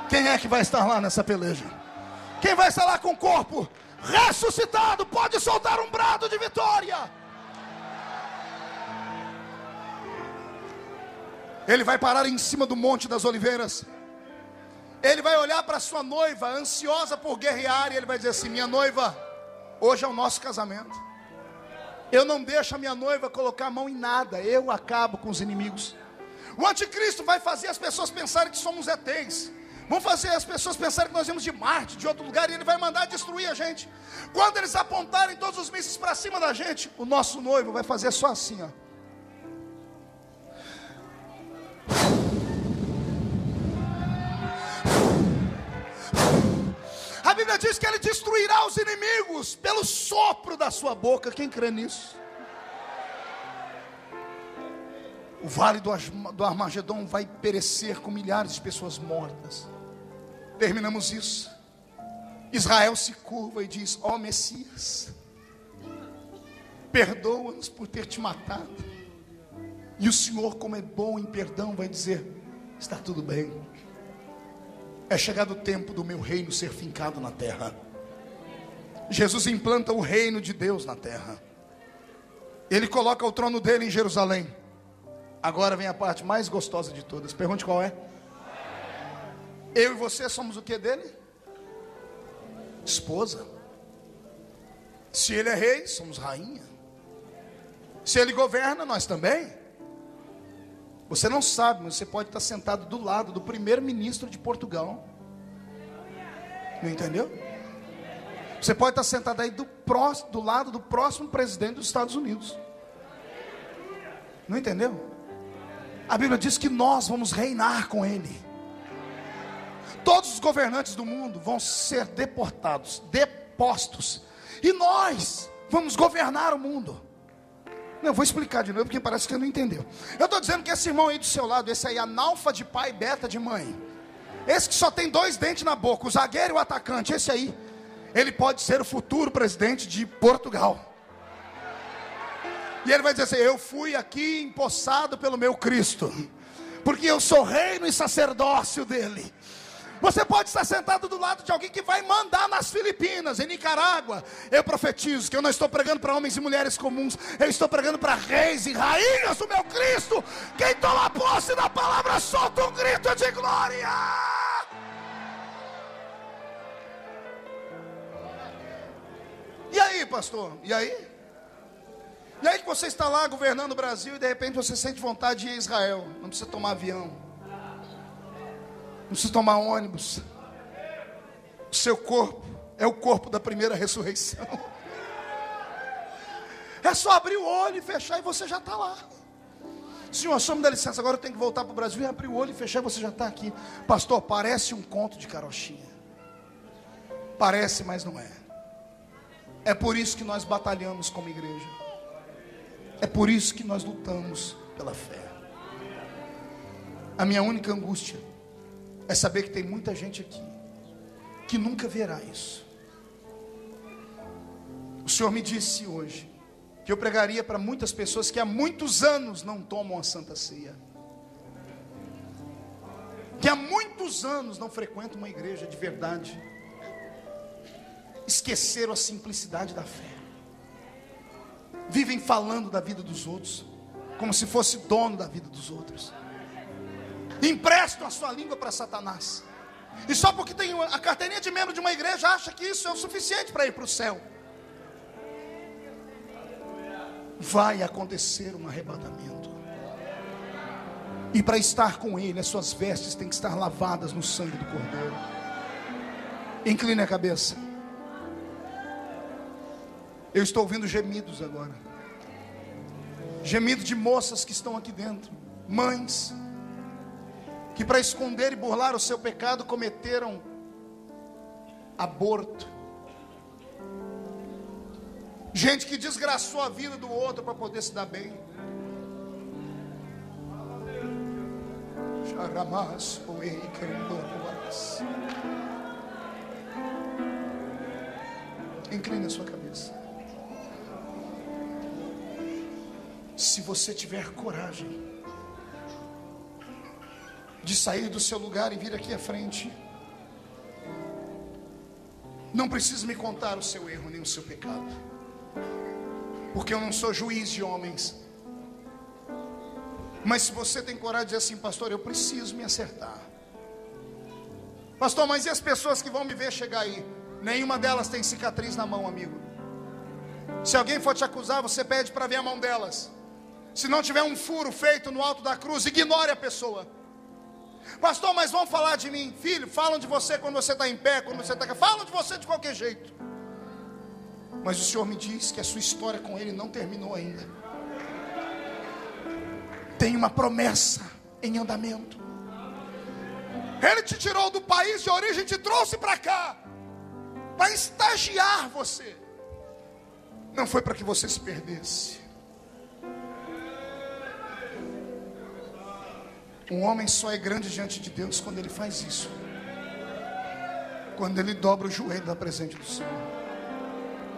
Quem é que vai estar lá nessa peleja? Quem vai estar lá com o corpo ressuscitado pode soltar um brado de vitória. Ele vai parar em cima do Monte das Oliveiras. Ele vai olhar para sua noiva, ansiosa por guerrear, e ele vai dizer assim: minha noiva, hoje é o nosso casamento. Eu não deixo a minha noiva colocar a mão em nada. Eu acabo com os inimigos. O anticristo vai fazer as pessoas pensarem que somos ETs. Vão fazer as pessoas pensarem que nós viemos de Marte, de outro lugar, e ele vai mandar destruir a gente. Quando eles apontarem todos os mísseis para cima da gente, o nosso noivo vai fazer só assim, ó. A Bíblia diz que ele destruirá os inimigos pelo sopro da sua boca. Quem crê nisso? O vale do Armagedon vai perecer com milhares de pessoas mortas. Terminamos isso. Israel se curva e diz: ó Messias, perdoa-nos por ter te matado. E o Senhor, como é bom em perdão, vai dizer: está tudo bem. É chegado o tempo do meu reino ser fincado na terra. Jesus implanta o reino de Deus na terra. Ele coloca o trono dele em Jerusalém. Agora vem a parte mais gostosa de todas. Pergunte qual é. Eu e você somos o que dele? Esposa. Se ele é rei, somos rainha. Se ele governa, nós também. Você não sabe, mas você pode estar sentado do lado do primeiro-ministro de Portugal. Não entendeu? Você pode estar sentado aí do lado do próximo presidente dos Estados Unidos. Não entendeu? A Bíblia diz que nós vamos reinar com ele. Todos os governantes do mundo vão ser deportados, depostos, e nós vamos governar o mundo. Não, eu vou explicar de novo porque parece que você não entendeu. Eu estou dizendo que esse irmão aí do seu lado, esse aí, analfa de pai, beta de mãe, esse que só tem 2 dentes na boca, o zagueiro e o atacante, esse aí, ele pode ser o futuro presidente de Portugal. E ele vai dizer assim: eu fui aqui empossado pelo meu Cristo, porque eu sou reino e sacerdócio dele. Você pode estar sentado do lado de alguém que vai mandar nas Filipinas, em Nicarágua. Eu profetizo que eu não estou pregando para homens e mulheres comuns, eu estou pregando para reis e rainhas do meu Cristo. Quem toma posse da palavra solta um grito de glória. E aí, pastor? E aí? E aí que você está lá governando o Brasil e de repente você sente vontade de ir a Israel. Não precisa tomar avião, não precisa tomar ônibus. O seu corpo é o corpo da primeira ressurreição. É só abrir o olho e fechar e você já está lá. Senhor, só me dá licença, agora eu tenho que voltar para o Brasil. E abrir o olho e fechar, você já está aqui. Pastor, parece um conto de carochinha. Parece, mas não é. É por isso que nós batalhamos como igreja. É por isso que nós lutamos pela fé. A minha única angústia é saber que tem muita gente aqui que nunca verá isso. O Senhor me disse hoje que eu pregaria para muitas pessoas que há muitos anos não tomam a Santa Ceia, que há muitos anos não frequentam uma igreja de verdade, esqueceram a simplicidade da fé, vivem falando da vida dos outros como se fosse dono da vida dos outros, emprestam a sua língua para Satanás, e só porque tem a carteirinha de membro de uma igreja acha que isso é o suficiente para ir para o céu. Vai acontecer um arrebatamento, e para estar com Ele, as suas vestes têm que estar lavadas no sangue do Cordeiro. Incline a cabeça. Eu estou ouvindo gemidos agora, gemido de moças que estão aqui dentro, mães que para esconder e burlar o seu pecado cometeram aborto, gente que desgraçou a vida do outro para poder se dar bem. Incline a sua cabeça. Se você tiver coragem de sair do seu lugar e vir aqui à frente, não precisa me contar o seu erro nem o seu pecado, porque eu não sou juiz de homens. Mas se você tem coragem de dizer assim: pastor, eu preciso me acertar. Pastor, mas e as pessoas que vão me ver chegar aí? Nenhuma delas tem cicatriz na mão, amigo. Se alguém for te acusar, você pede para ver a mão delas. Se não tiver um furo feito no alto da cruz, ignore a pessoa. Pastor, mas vão falar de mim. Filho, falam de você quando você está em pé, quando você está... Falam de você de qualquer jeito. Mas o Senhor me diz que a sua história com Ele não terminou ainda. Tem uma promessa em andamento. Ele te tirou do país de origem e te trouxe para cá, para estagiar você. Não foi para que você se perdesse. Um homem só é grande diante de Deus quando ele faz isso, quando ele dobra o joelho na presença do Senhor.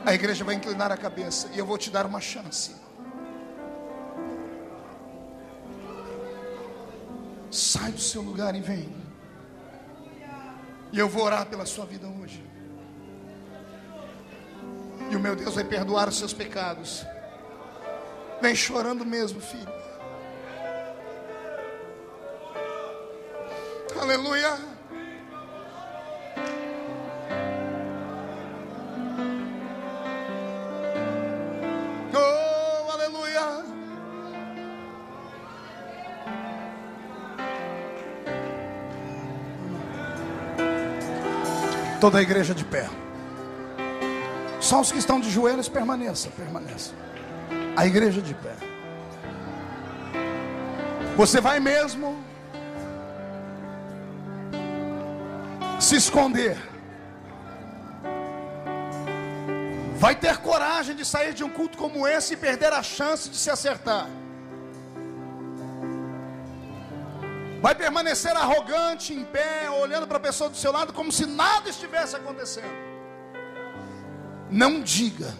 A igreja vai inclinar a cabeça e eu vou te dar uma chance. Sai do seu lugar e vem. E eu vou orar pela sua vida hoje. E o meu Deus vai perdoar os seus pecados. Vem chorando mesmo, filho. Aleluia. Oh, aleluia. Toda a igreja de pé. Só os que estão de joelhos permaneçam. A igreja de pé. Você vai mesmo se esconder? Vai ter coragem de sair de um culto como esse e perder a chance de se acertar? Vai permanecer arrogante, em pé, olhando para a pessoa do seu lado como se nada estivesse acontecendo? Não diga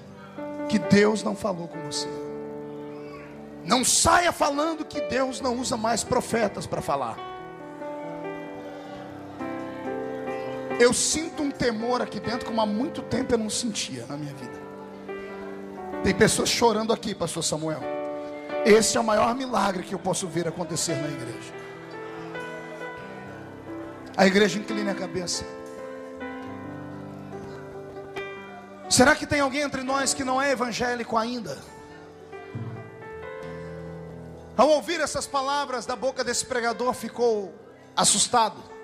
que Deus não falou com você. Não saia falando que Deus não usa mais profetas para falar. Eu sinto um temor aqui dentro como há muito tempo eu não sentia na minha vida. Tem pessoas chorando aqui, pastor Samuel. Esse é o maior milagre que eu posso ver acontecer na igreja. A igreja inclina a cabeça. Será que tem alguém entre nós que não é evangélico ainda? Ao ouvir essas palavras da boca desse pregador, ficou assustado.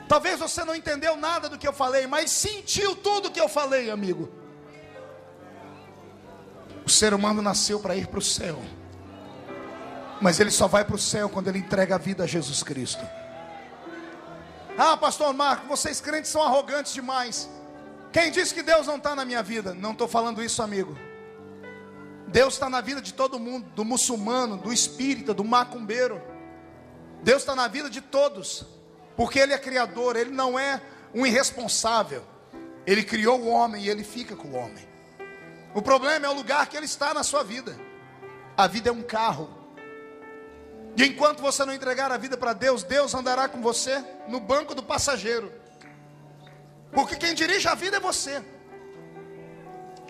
Talvez você não entendeu nada do que eu falei, mas sentiu tudo que eu falei, amigo. O ser humano nasceu para ir para o céu, mas ele só vai para o céu quando ele entrega a vida a Jesus Cristo. Ah, pastor Marco, vocês crentes são arrogantes demais. Quem disse que Deus não está na minha vida? Não estou falando isso, amigo. Deus está na vida de todo mundo, do muçulmano, do espírita, do macumbeiro. Deus está na vida de todos, porque Ele é criador, Ele não é um irresponsável. Ele criou o homem e Ele fica com o homem. O problema é o lugar que Ele está na sua vida. A vida é um carro, e enquanto você não entregar a vida para Deus, Deus andará com você no banco do passageiro, porque quem dirige a vida é você.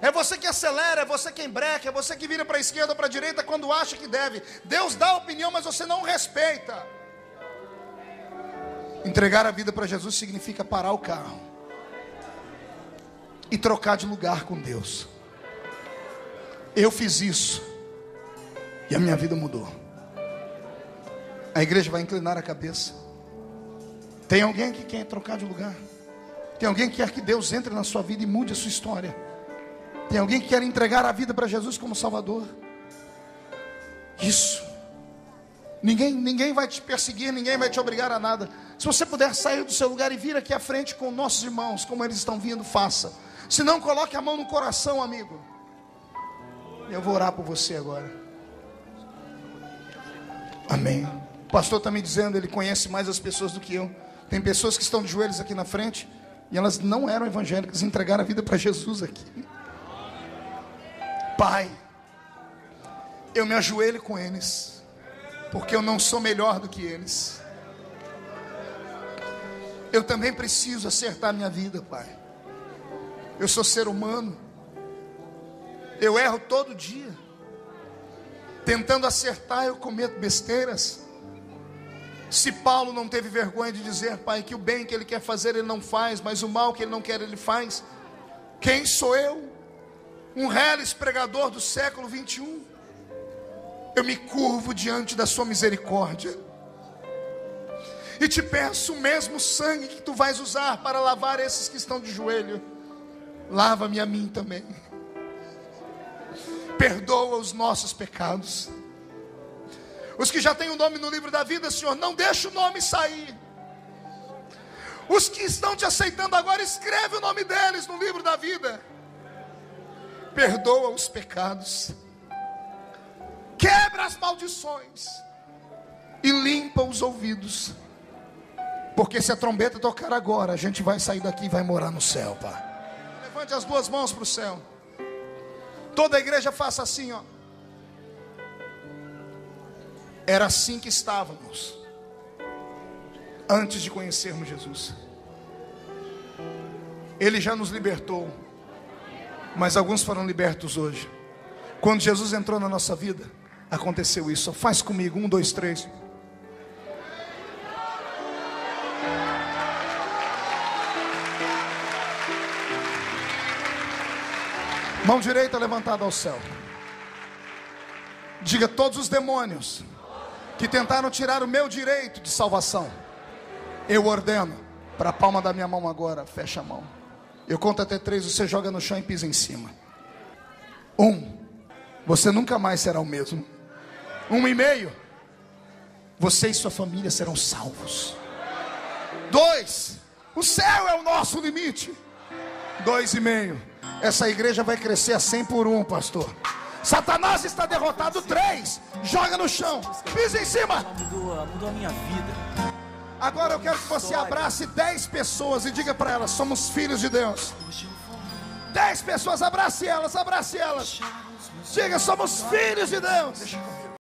É você que acelera, é você que embreca, é você que vira para a esquerda ou para a direita quando acha que deve. Deus dá a opinião, mas você não respeita. Entregar a vida para Jesus significa parar o carro e trocar de lugar com Deus. Eu fiz isso e a minha vida mudou. A igreja vai inclinar a cabeça. Tem alguém que quer trocar de lugar? Tem alguém que quer que Deus entre na sua vida e mude a sua história? Tem alguém que quer entregar a vida para Jesus como Salvador? Isso. Ninguém vai te perseguir, ninguém vai te obrigar a nada. Se você puder sair do seu lugar e vir aqui à frente com nossos irmãos, como eles estão vindo, faça. Se não, coloque a mão no coração, amigo. Eu vou orar por você agora. Amém. O pastor está me dizendo, ele conhece mais as pessoas do que eu. Tem pessoas que estão de joelhos aqui na frente e elas não eram evangélicas, entregaram a vida para Jesus aqui. Pai, eu me ajoelho com eles, porque eu não sou melhor do que eles. Eu também preciso acertar minha vida, Pai. Eu sou ser humano. Eu erro todo dia. Tentando acertar, eu cometo besteiras. Se Paulo não teve vergonha de dizer, Pai, que o bem que ele quer fazer ele não faz, mas o mal que ele não quer ele faz, quem sou eu? Um reles pregador do século 21. Eu me curvo diante da sua misericórdia e te peço o mesmo sangue que tu vais usar para lavar esses que estão de joelho. Lava-me a mim também. Perdoa os nossos pecados. Os que já têm o nome no livro da vida, Senhor, não deixa o nome sair. Os que estão te aceitando agora, escreve o nome deles no livro da vida. Perdoa os pecados, quebra as maldições e limpa os ouvidos, porque se a trombeta tocar agora, a gente vai sair daqui e vai morar no céu, Pai. Levante as duas mãos para o céu. Toda a igreja faça assim, ó. Era assim que estávamos antes de conhecermos Jesus. Ele já nos libertou, mas alguns foram libertos hoje. Quando Jesus entrou na nossa vida, aconteceu isso. Faz comigo, 1, 2, 3. Mão direita levantada ao céu. Diga: todos os demônios que tentaram tirar o meu direito de salvação, eu ordeno, para a palma da minha mão agora, fecha a mão. Eu conto até 3, você joga no chão e pisa em cima. 1, você nunca mais será o mesmo. 1,5, você e sua família serão salvos. 2, o céu é o nosso limite. 2,5, essa igreja vai crescer a 100 por 1, pastor. Satanás está derrotado. 3, joga no chão, pisa em cima. Mudou a minha vida. Agora eu quero que você abrace 10 pessoas e diga para elas: somos filhos de Deus. 10 pessoas, abrace elas, abrace elas. Diga: somos filhos de Deus.